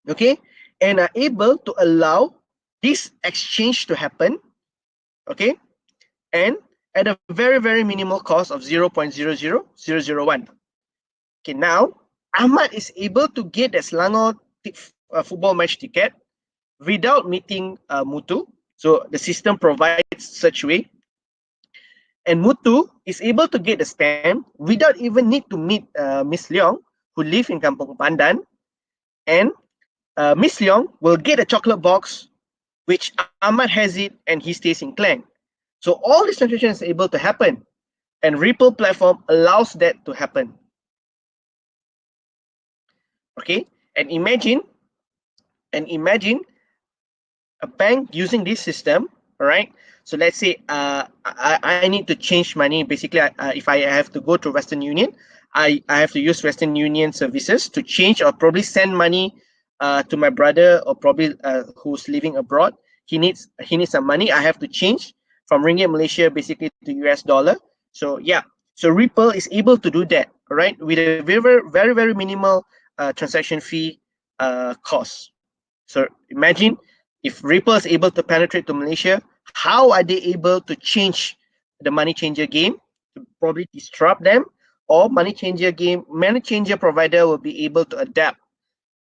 A: okay, and are able to allow this exchange to happen, okay, and at a very, very minimal cost of 0.00001. Okay, now Ahmad is able to get the Selangor football match ticket without meeting Mutu. So the system provides such way. And Mutu is able to get the stamp without even need to meet Miss Leong, who live in Kampung Pandan. And Miss Leong will get a chocolate box, which Ahmad has it, and he stays in Klang. So all these transactions is able to happen, and Ripple platform allows that to happen. Okay, and imagine a bank using this system, all right? So let's say I need to change money. Basically, if I have to go to Western Union, I have to use Western Union services to change or probably send money to my brother or probably who's living abroad. He needs some money. I have to change from ringgit Malaysia basically to US dollar. So yeah, so Ripple is able to do that, all right, with a very minimal transaction fee cost. So imagine if Ripple is able to penetrate to Malaysia, how are they able to change the money changer game to probably disrupt them, or money changer provider will be able to adapt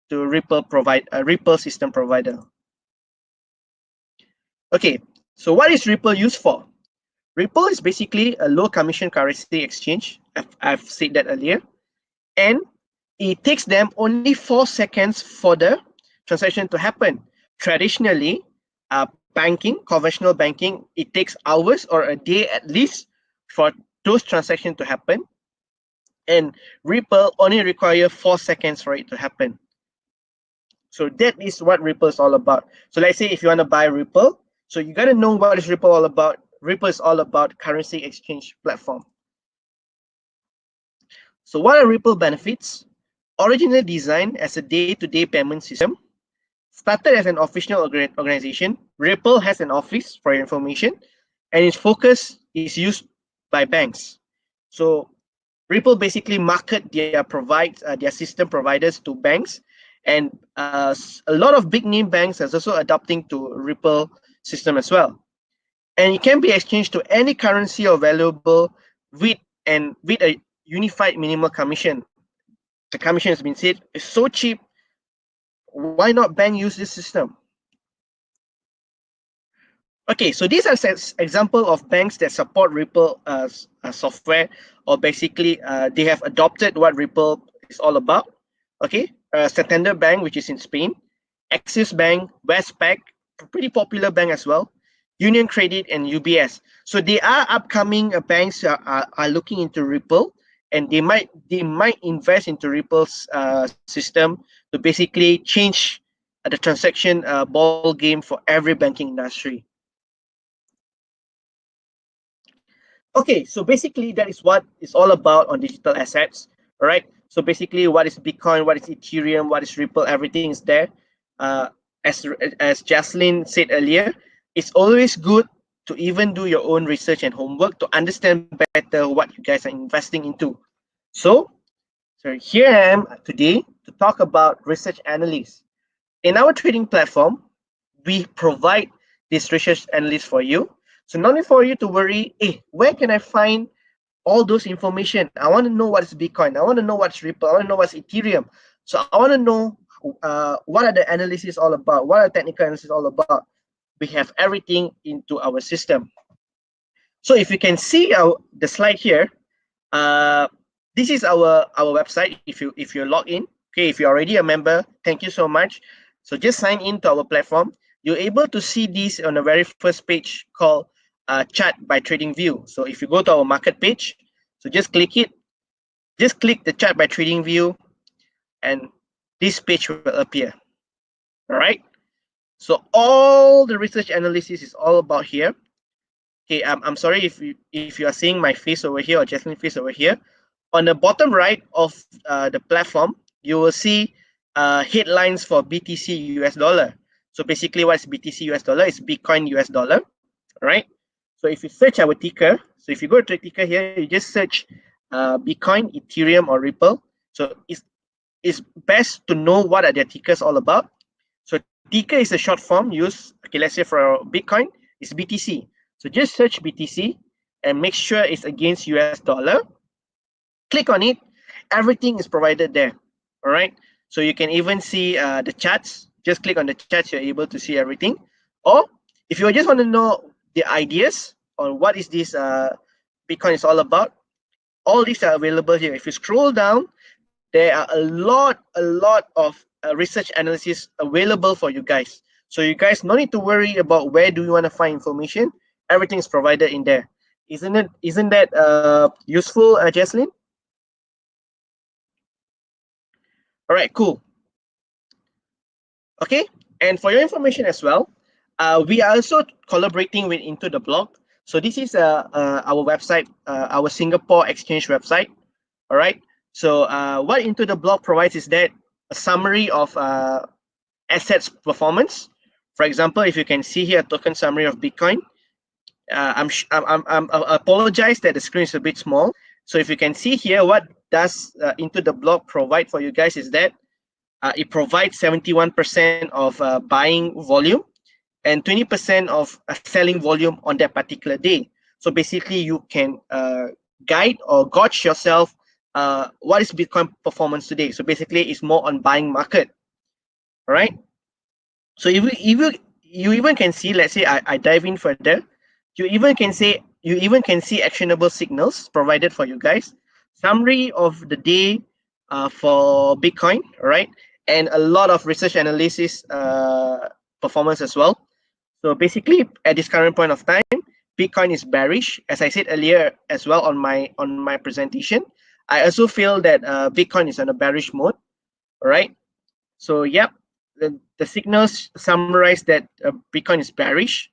A: to Ripple system provider. Okay, so what is Ripple used for? Ripple is basically a low commission currency exchange. I've said that earlier, and it takes them only 4 seconds for the transaction to happen. Traditionally, conventional banking, it takes hours or a day at least for those transactions to happen. And Ripple only require 4 seconds for it to happen. So that is what Ripple is all about. So let's say if you want to buy Ripple, so you got to know what is Ripple all about. Ripple is all about currency exchange platform. So what are Ripple benefits? Originally designed as a day-to-day payment system, started as an official organization, Ripple has an office for your information, and its focus is used by banks. So Ripple basically market their system providers to banks, and a lot of big name banks are also adopting to Ripple system as well. And it can be exchanged to any currency or valuable with a unified minimal commission. The commission has been said is so cheap. Why not bank use this system? Okay, so these are example of banks that support Ripple software, or basically they have adopted what Ripple is all about. Okay, Santander Bank, which is in Spain, Axis Bank, Westpac, pretty popular bank as well, Union Credit, and UBS. So they are upcoming banks are looking into Ripple, and they might invest into Ripple's system to basically change the transaction ball game for every banking industry. Okay, so basically that is what it's all about on digital assets. All right. So basically, what is Bitcoin? What is Ethereum? What is Ripple? Everything is there. Uh, as Jaslyn said earlier, it's always good to even do your own research and homework to understand better what you guys are investing into. So, here I am today to talk about research analysts. In our trading platform, we provide this research analyst for you. So not only for you to worry, hey, where can I find all those information? I want to know what's Bitcoin. I want to know what's Ripple. I want to know what's Ethereum. So I want to know what are the analysis all about? What are technical analysis all about? We have everything into our system. So if you can see the slide here, this is our website. If you're logged in, okay, if you're already a member, thank you so much. So just sign in to our platform. You're able to see this on the very first page called chart by trading view. So if you go to our market page, so just click it, just click the chart by trading view, and this page will appear. All right. So all the research analysis is all about here. Okay, I'm sorry if you are seeing my face over here or Jasmine's face over here. On the bottom right of the platform, you will see headlines for BTC US dollar. So basically, what's BTC US dollar? It's Bitcoin US dollar, right? So if you search our ticker, so if you go to the ticker here, you just search Bitcoin, Ethereum, or Ripple. So it's best to know what are their tickers all about. So ticker is a short form used, okay, let's say for Bitcoin, it's BTC. So just search BTC and make sure it's against US dollar. Click on it. Everything is provided there. All right. So you can even see the charts. Just click on the charts. You're able to see everything. Or if you just want to know the ideas on what is this Bitcoin is all about, all these are available here. If you scroll down, there are a lot of research analysis available for you guys. So you guys no need to worry about where do you want to find information. Everything is provided in there. Isn't that useful, Jaslyn? All right, cool. Okay, and for your information as well, we are also collaborating with Into the Blog. So this is our website, our Singapore Exchange website. All right. So what Into the Blog provides is that a summary of assets performance. For example, if you can see here, a token summary of Bitcoin. I apologize that the screen is a bit small. So if you can see here, what does Into the Blog provide for you guys is that it provides 71% of buying volume and 20% of selling volume on that particular day. So basically, you can guide or gauge yourself what is Bitcoin performance today. So basically, it's more on buying market. All right. So you even can see, let's say I dive in further, you even can see actionable signals provided for you guys, summary of the day for Bitcoin, right, and a lot of research analysis performance as well. So basically, at this current point of time, Bitcoin is bearish, as I said earlier as well on my presentation. I also feel that Bitcoin is on a bearish mode, right? So yep, the signals summarize that Bitcoin is bearish.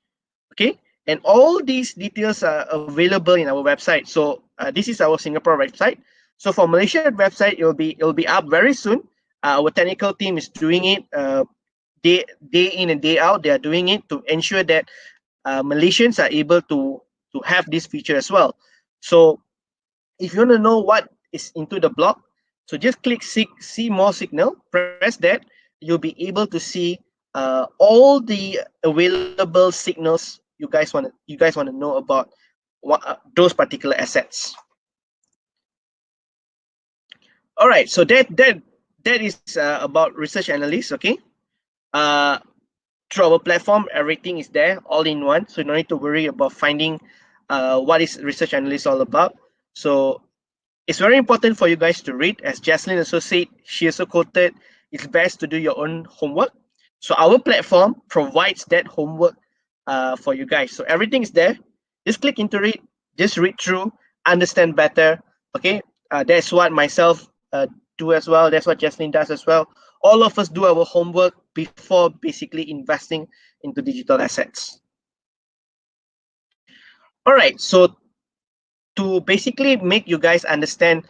A: Okay, and all these details are available in our website. So this is our Singapore website. So for Malaysia website, it'll be up very soon. Our technical team is doing it day in and day out. They are doing it to ensure that Malaysians are able to have this feature as well. So if you want to know what is into the block, so just click see more signal, press that, you'll be able to see all the available signals you guys want to know about those particular assets. All right, so that is about research analysts. Okay, uh, through our platform, everything is there all in one, so you don't need to worry about finding what is research analyst all about. So it's very important for you guys to read. As Jaslyn also said, she also quoted, it's best to do your own homework. So our platform provides that homework for you guys. So everything is there. Just click into it, just read through, understand better. Okay, that's what myself do as well. That's what Jaslyn does as well. All of us do our homework before basically investing into digital assets. All right, so to basically make you guys understand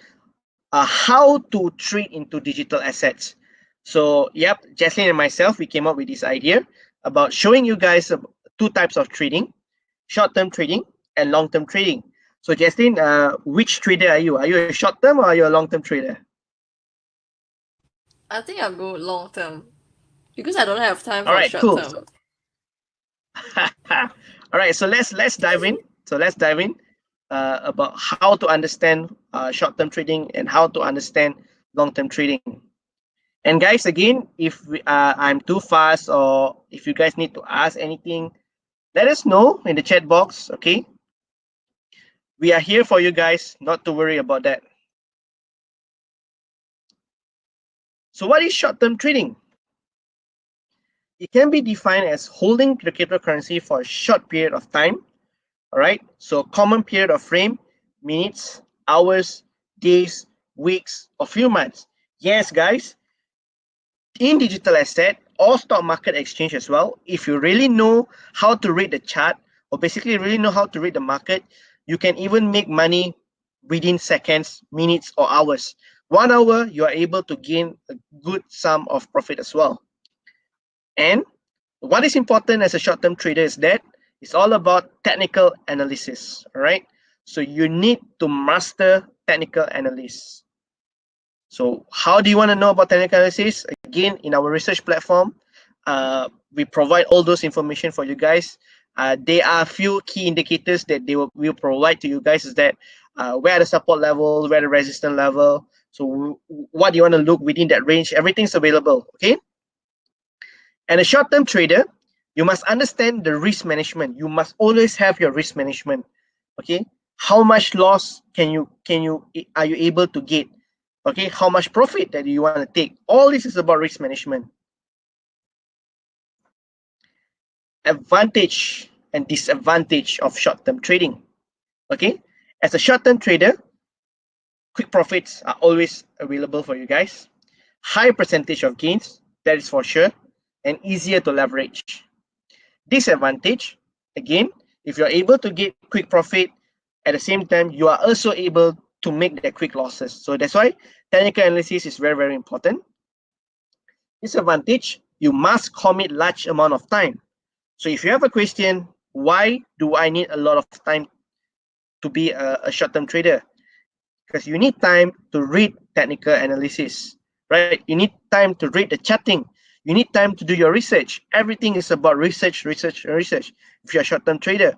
A: how to trade into digital assets. So, yep, Jaslyn and myself, we came up with this idea about showing you guys two types of trading, short-term trading and long-term trading. So, Jaslyn, which trader are you? Are you a short-term or are you a long-term trader?
C: I think I'll go long term because I don't have time
A: All
C: for
A: right,
C: short
A: cool.
C: term.
A: All right, so let's dive in. So let's dive in about how to understand short-term trading and how to understand long-term trading. And guys, again, if I'm too fast or if you guys need to ask anything, let us know in the chat box. Okay, we are here for you guys. Not to worry about that. So, what is short-term trading? It can be defined as holding the cryptocurrency for a short period of time. All right. So, common period of frame, minutes, hours, days, weeks, or few months. Yes, guys. In digital asset, or stock market exchange as well, if you really know how to read the chart, or basically really know how to read the market, you can even make money within seconds, minutes, or hours. 1 hour, you are able to gain a good sum of profit as well. And what is important as a short-term trader is that it's all about technical analysis. All right. So you need to master technical analysis. So how do you want to know about technical analysis? Again, in our research platform, we provide all those information for you guys. There are a few key indicators that they will provide to you guys, is that where the support level, where the resistance level. So what do you want to look within that range? Everything's available. Okay. And a short-term trader, you must understand the risk management. You must always have your risk management. Okay. How much loss are you able to get? Okay, how much profit that you want to take? All this is about risk management. Advantage and disadvantage of short-term trading. Okay, as a short-term trader, quick profits are always available for you guys. High percentage of gains, that is for sure, and easier to leverage. Disadvantage, again, if you're able to get quick profit, at the same time, you are also able to make that quick losses. So that's why technical analysis is very, very important. Disadvantage, you must commit large amount of time. So if you have a question, why do I need a lot of time to be a short-term trader? Because you need time to read technical analysis, right? You need time to read the charting. You need time to do your research. Everything is about research, research, and research. If you're a short-term trader,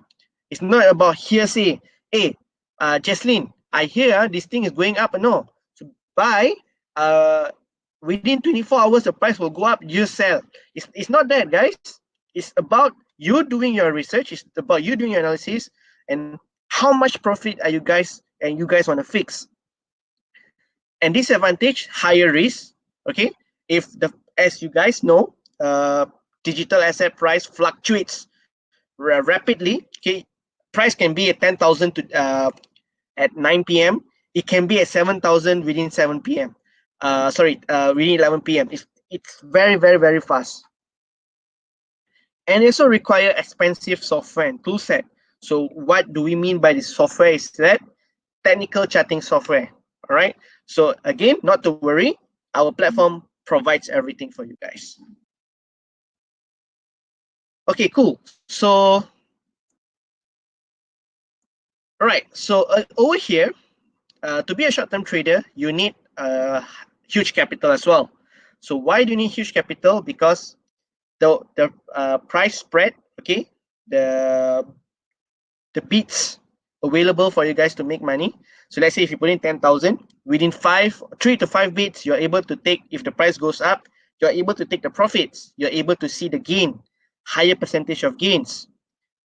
A: it's not about hearsay. Hey, Jaslyn, I hear this thing is going up. No, so buy. Within 24 hours, the price will go up. You sell. It's not that, guys. It's about you doing your research. It's about you doing your analysis and how much profit are you guys want to fix. And disadvantage, higher risk. Okay, if as you guys know, digital asset price fluctuates rapidly. Okay, price can be at 10,000 to at 9 p.m. It can be at 7,000 within 7 p.m. Within 11 p.m. It's very, very, very fast. And also require expensive software and toolset. So what do we mean by this software? Is that technical charting software. All right. So again, not to worry, our platform provides everything for you guys. Okay, cool. So, all right. So over here, to be a short-term trader, you need huge capital as well. So why do you need huge capital? Because the price spread, okay, the bits available for you guys to make money. So let's say if you put in 10,000, within 3 to 5 bits, you're able to take, if the price goes up, you're able to take the profits. You're able to see the gain, higher percentage of gains.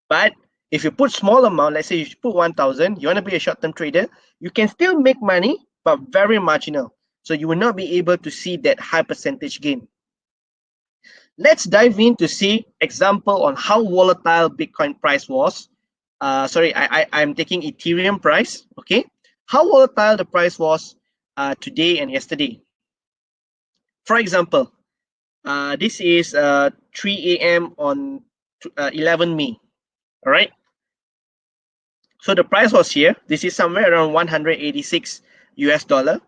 A: But if you put small amount, let's say you put 1,000, you want to be a short-term trader, you can still make money, but very marginal. So you will not be able to see that high percentage gain. Let's dive in to see example on how volatile Bitcoin price was. I'm taking Ethereum price, okay? How volatile the price was today and yesterday. For example, this is 3 a.m. on 11 May, all right? So the price was here. This is somewhere around 186 US dollar.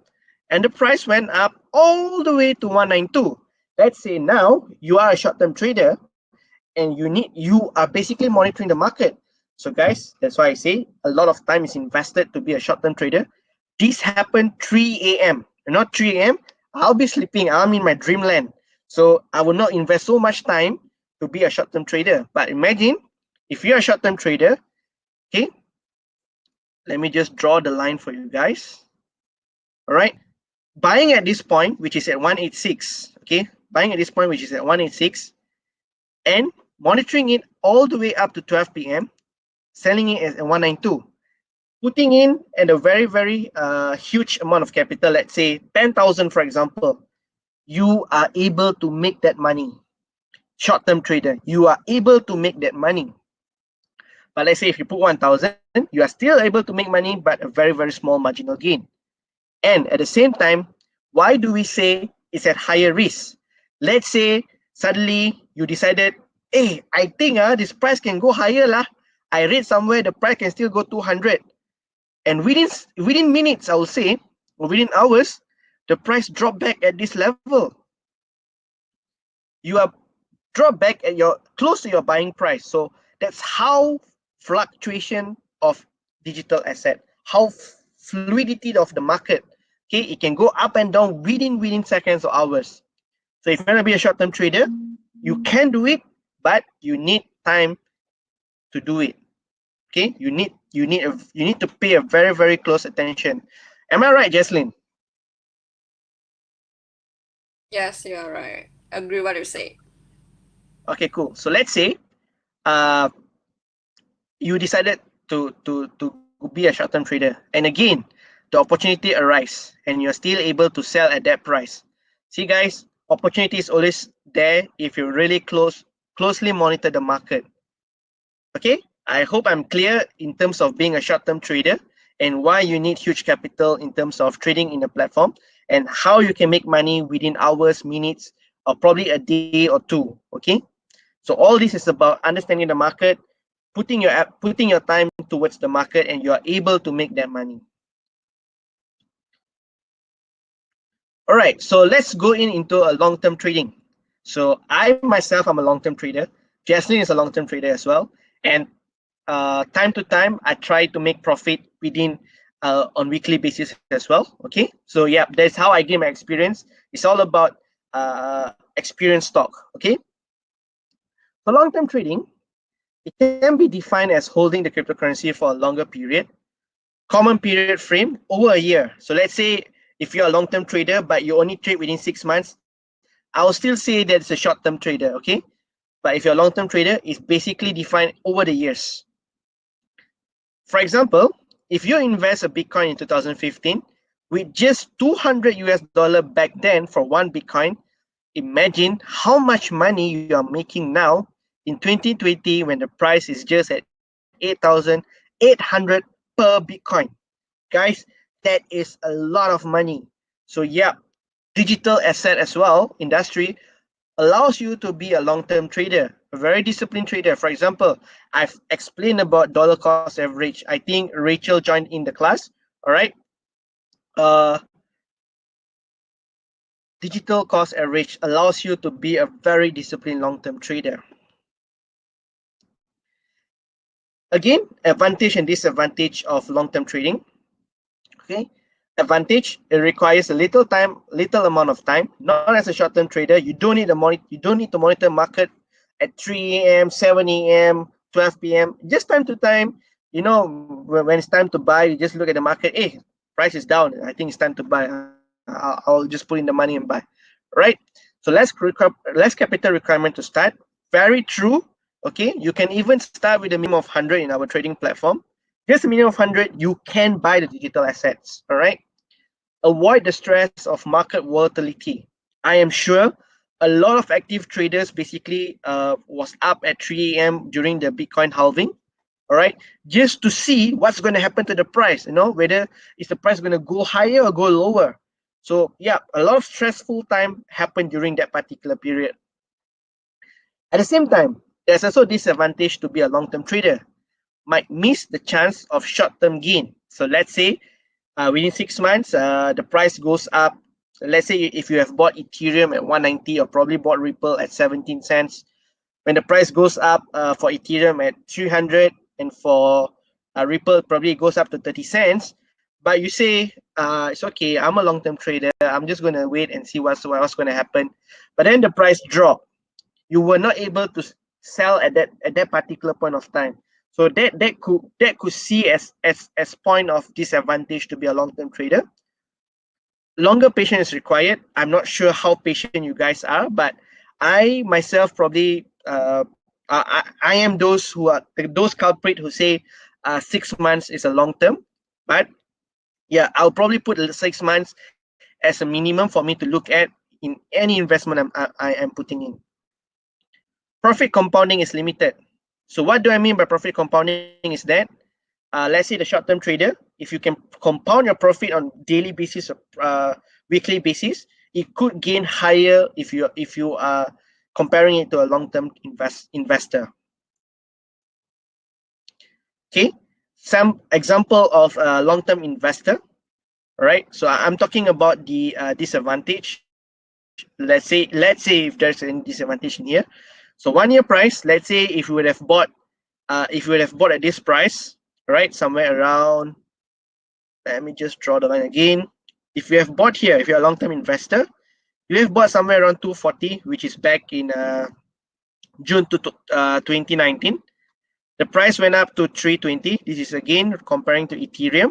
A: And the price went up all the way to 192. Let's say now you are a short-term trader and you are basically monitoring the market. So guys, that's why I say a lot of time is invested to be a short-term trader. This happened 3 a.m. Not 3 a.m. I'll be sleeping. I'm in my dreamland. So I will not invest so much time to be a short-term trader. But imagine if you're a short-term trader, okay, let me just draw the line for you guys. All right. Buying at this point, which is at 186, okay, buying at this point, which is at 186, and monitoring it all the way up to 12 p.m., selling it at 192, putting in at a very, very huge amount of capital, let's say 10,000, for example, you are able to make that money. Short-term trader, you are able to make that money. But let's say if you put 1,000, you are still able to make money, but a very, very small marginal gain. And at the same time, why do we say it's at higher risk? Let's say suddenly you decided, hey, I think this price can go higher lah. I read somewhere the price can still go 200. And within minutes, I will say, or within hours, the price dropped back at this level. You are dropped back at your close to your buying price. So that's how fluctuation of digital asset, how fluidity of the market. Okay, it can go up and down within seconds or hours. So if you want to be a short-term trader, you can do it, but you need time to do it. Okay, you need to pay a very close attention. Am I right, Jaslyn?
C: Yes, you are right. Agree what you say.
A: Okay, cool. So let's say uh you decided to be a short-term trader, and again the opportunity arise and you're still able to sell at that price. See guys, opportunity is always there if you really closely monitor the market. Okay, I hope I'm clear in terms of being a short-term trader and why you need huge capital in terms of trading in the platform and how you can make money within hours, minutes, or probably a day or two. Okay, so all this is about understanding the market, putting your time towards the market, and you are able to make that money. All right, so let's go into a long-term trading. So I myself, I'm a long-term trader. Jaslyn is a long-term trader as well, and time to time I try to make profit within on weekly basis as well. Okay, so yeah, that's how I gain my experience. It's all about experience stock. Okay, for long-term trading, it can be defined as holding the cryptocurrency for a longer period. Common period frame over a year. So let's say if you're a long-term trader, but you only trade within 6 months, I'll still say that it's a short-term trader, okay? But if you're a long-term trader, it's basically defined over the years. For example, if you invest a Bitcoin in 2015 with just 200 US dollar back then for one Bitcoin, imagine how much money you are making now in 2020 when the price is just at 8,800 per Bitcoin. Guys, that is a lot of money. So yeah, digital asset as well, industry allows you to be a long-term trader, a very disciplined trader. For example, I've explained about dollar cost average. I think Rachel joined in the class. All right. Uh, digital cost average allows you to be a very disciplined long-term trader. Again, advantage and disadvantage of long-term trading. Okay, advantage, it requires a little amount of time. Not as a short-term trader, you don't need to monitor market at 3 a.m., 7 a.m., 12 p.m. Just time to time, when it's time to buy, you just look at the market. Hey, price is down. I think it's time to buy. I'll just put in the money and buy. Right? So less capital requirement to start. Very true. Okay, you can even start with a minimum of 100 in our trading platform. Just a minimum of 100, you can buy the digital assets. All right. Avoid the stress of market volatility. I am sure a lot of active traders basically was up at 3 a.m. during the Bitcoin halving. All right, just to see what's going to happen to the price. Whether is the price going to go higher or go lower. So yeah, a lot of stressful time happened during that particular period. At the same time, there's also disadvantage to be a long-term trader. Might miss the chance of short-term gain. So let's say within 6 months, the price goes up. So let's say if you have bought Ethereum at 190 or probably bought Ripple at 17 cents, when the price goes up for Ethereum at 300 and for Ripple probably goes up to 30 cents, but you say it's okay, I'm a long-term trader, I'm just going to wait and see what's going to happen. But then the price drop, you were not able to sell at that particular point of time. So that could see as point of disadvantage to be a long-term trader. Longer patience is required. I'm not sure how patient you guys are, but I myself probably I am those culprit who say 6 months is a long term, but yeah, I'll probably put 6 months as a minimum for me to look at in any investment I am putting in. Profit compounding is limited. So what do I mean by profit compounding is that let's say the short-term trader, if you can compound your profit on daily basis or weekly basis, it could gain higher if you are comparing it to a long-term investor. Okay, some example of a long-term investor. All right, so I'm talking about the disadvantage. Let's say if there's any disadvantage in here. So 1 year price. Let's say if you would have bought at this price, right, somewhere around. Let me just draw the line again. If you have bought here, if you're a long-term investor, you have bought somewhere around 240, which is back in June 2019. The price went up to 320. This is again comparing to Ethereum.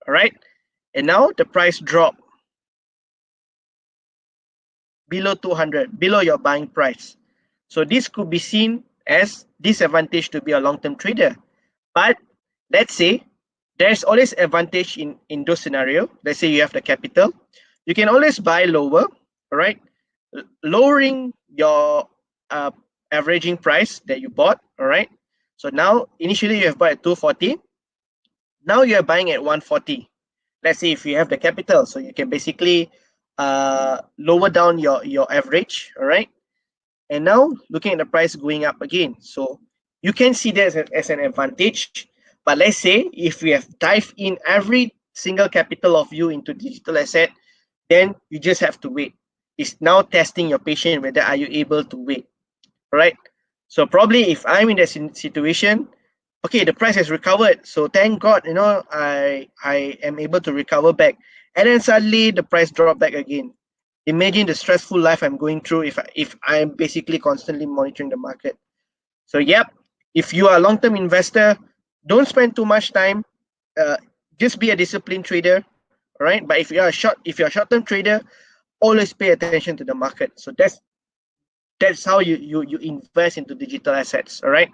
A: All right, and now the price dropped below 200, below your buying price. So this could be seen as disadvantage to be a long-term trader. But let's say there's always advantage in those scenario. Let's say you have the capital, you can always buy lower, all right, lowering your averaging price that you bought. All right, so now initially you have bought at 240, now you're buying at 140. Let's say if you have the capital, so you can basically lower down your average. All right, and now looking at the price going up again, so you can see that as an advantage. But let's say if you have dived in every single capital of you into digital asset, then you just have to wait. It's now testing your patience whether are you able to wait. All right, so probably if I'm in that situation, okay, the price has recovered, so thank God, I am able to recover back, and then suddenly the price dropped back again. Imagine the stressful life I'm going through if I'm basically constantly monitoring the market. So yep, if you are a long-term investor, don't spend too much time. Uh, just be a disciplined trader, right? But if you're a short-term trader, always pay attention to the market. So that's how you invest into digital assets. All right.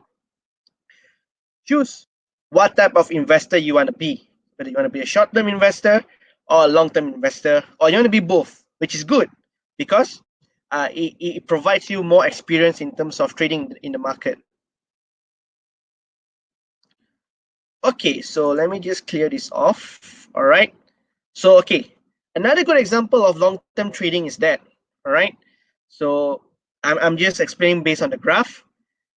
A: Choose what type of investor you want to be. Whether you want to be a short-term investor or a long-term investor, or you want to be both, which is good because it provides you more experience in terms of trading in the market. Okay, so let me just clear this off. All right. So okay, another good example of long-term trading is that. All right. So I'm just explaining based on the graph.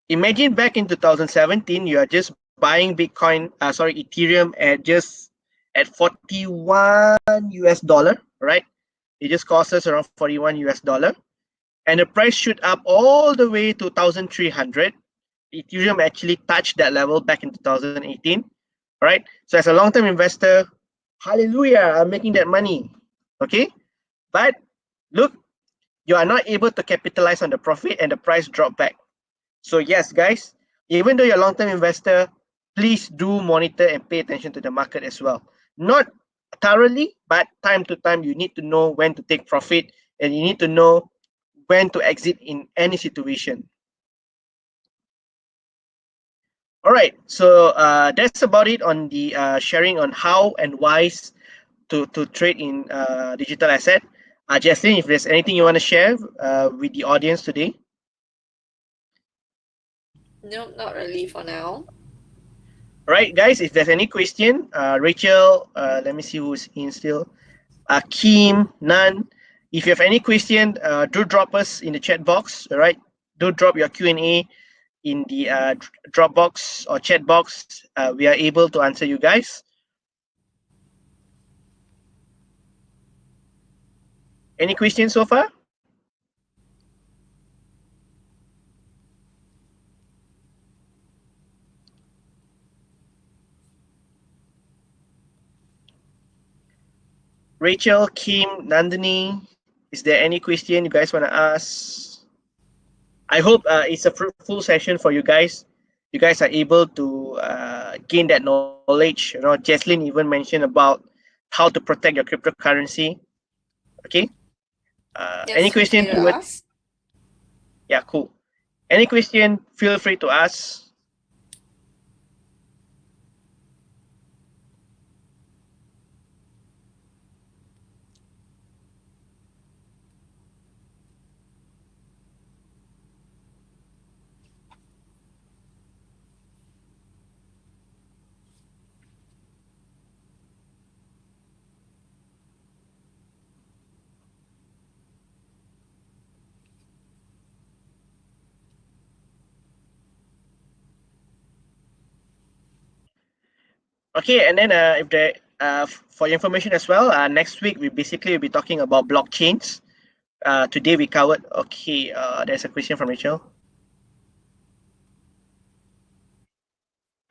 A: Imagine back in 2017, you are just buying Bitcoin, Ethereum at 41 US dollar, right? It just costs us around 41 US dollar, and the price shoot up all the way to 1,300. Ethereum actually touched that level back in 2018, right? So as a long-term investor, hallelujah, I'm making that money, okay? But look, you are not able to capitalize on the profit, and the price dropped back. So yes, guys, even though you're a long-term investor, please do monitor and pay attention to the market as well. Not thoroughly, but time to time, you need to know when to take profit, and you need to know when to exit in any situation. All right, so that's about it on the sharing on how and why to trade in digital asset. Jaslyn, if there's anything you want to share with the audience today.
C: No, not really for now.
A: All right, guys, if there's any question, Rachel, let me see who's in still. Kim, Nan, if you have any question, do drop us in the chat box. All right, do drop your Q&A in the drop box or chat box. We are able to answer you guys. Any questions so far? Rachel, Kim, Nandini, is there any question you guys want to ask? I hope it's a fruitful session for you guys. You guys are able to gain that knowledge. Jaslyn even mentioned about how to protect your cryptocurrency. Okay. Any
C: Yes, feel
A: question
C: free to
A: towards?
C: ask.
A: Yeah, cool. Any question? Feel free to ask. Okay, and then if the for your information as well, next week we basically will be talking about blockchains. Today we covered. Okay, there's a question from Rachel.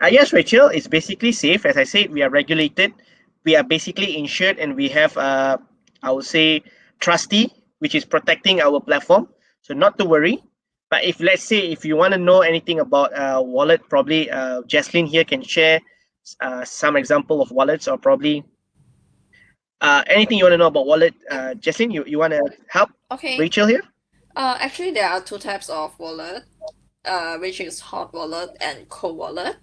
A: Yes, Rachel, it's basically safe. As I said, we are regulated, we are basically insured, and we have, I would say, trustee, which is protecting our platform. So not to worry. But if let's say if you want to know anything about wallet, probably Jaslyn here can share some example of wallets, or probably anything you want to know about wallet. Jaslyn, you want to help
C: Okay.
A: Rachel here?
C: Actually, there are two types of wallet, which is hot wallet and cold wallet.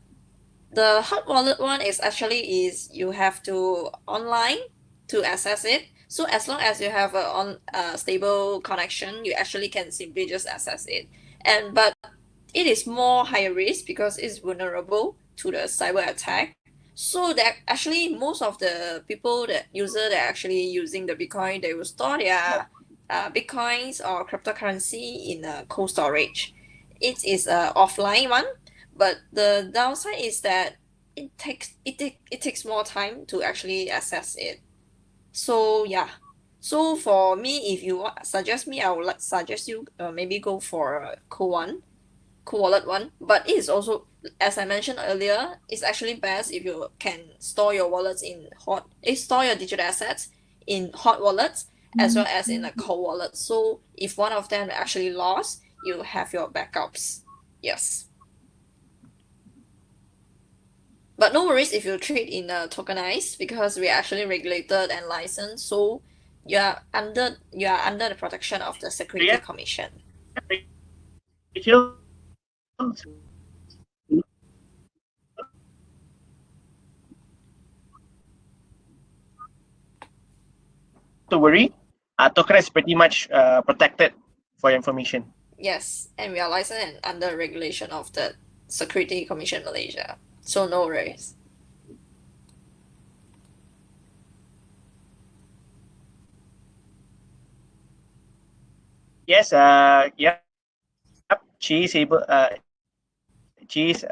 C: The hot wallet one is you have to online to access it. So as long as you have a stable connection, you actually can simply just access it. But it is more higher risk because it's vulnerable to the cyber attack. So that actually most of the people that user that are actually using the Bitcoin, they will store their Bitcoins or cryptocurrency in a cold storage. It is a offline one, but the downside is that it takes more time to actually access it. So yeah. So for me, if you suggest me, I would like suggest you maybe go for a cool one, cool wallet one. But it is also, as I mentioned earlier, it's actually best if you can store your wallets in store your digital assets in hot wallets as well as in a cold wallet. So if one of them actually lost, you have your backups. Yes. But no worries if you trade in a tokenized because we are actually regulated and licensed, so you are under the protection of the Security
A: Yeah,
C: Commission.
A: Rachel. Not to worry. Token is pretty much protected for your information.
C: Yes, and we are licensed and under regulation of the Security Commission Malaysia. So no worries.
A: Yes, yep. She is able. She is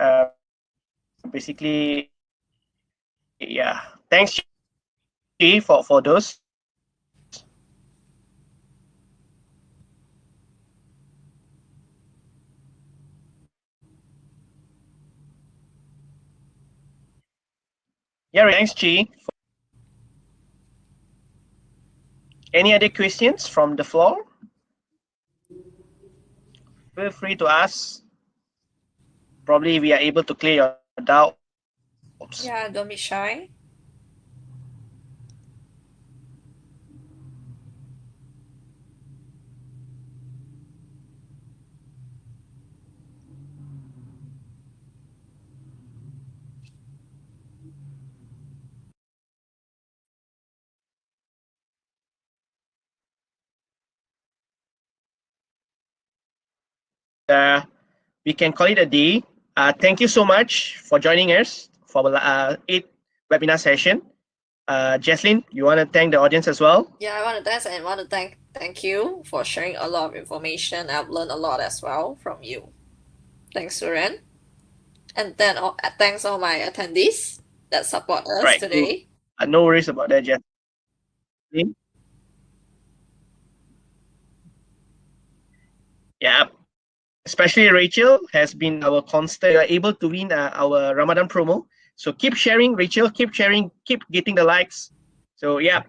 A: basically, yeah. Thanks, Chi, for those. Yeah, thanks, Chi. Any other questions from the floor? Feel free to ask. Probably we are able to clear your doubts.
C: Yeah, don't be shy.
A: Uh, we can call it a day. Thank you so much for joining us for our 8th webinar session. Jaslyn, you want to thank the audience as well?
C: Yeah, I want to thank and want to thank you for sharing a lot of information. I've learned a lot as well from you. Thanks, Suren. And then thanks all my attendees that support us
A: Right, cool.
C: today.
A: No worries about that, Jaslyn. Yeah, especially Rachel has been our constant. You are able to win our Ramadan promo. So keep sharing, Rachel. Keep sharing. Keep getting the likes. So yeah,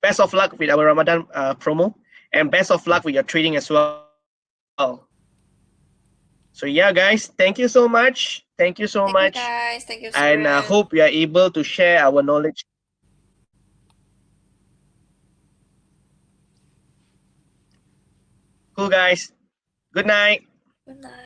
A: best of luck with our Ramadan promo, and best of luck with your trading as well. So yeah, guys, thank you so much. Thank you so much,
C: Thank you guys. Thank you,
A: and hope we
C: Suren.
A: are able to share our knowledge. Cool, guys. Good night.
C: Good night.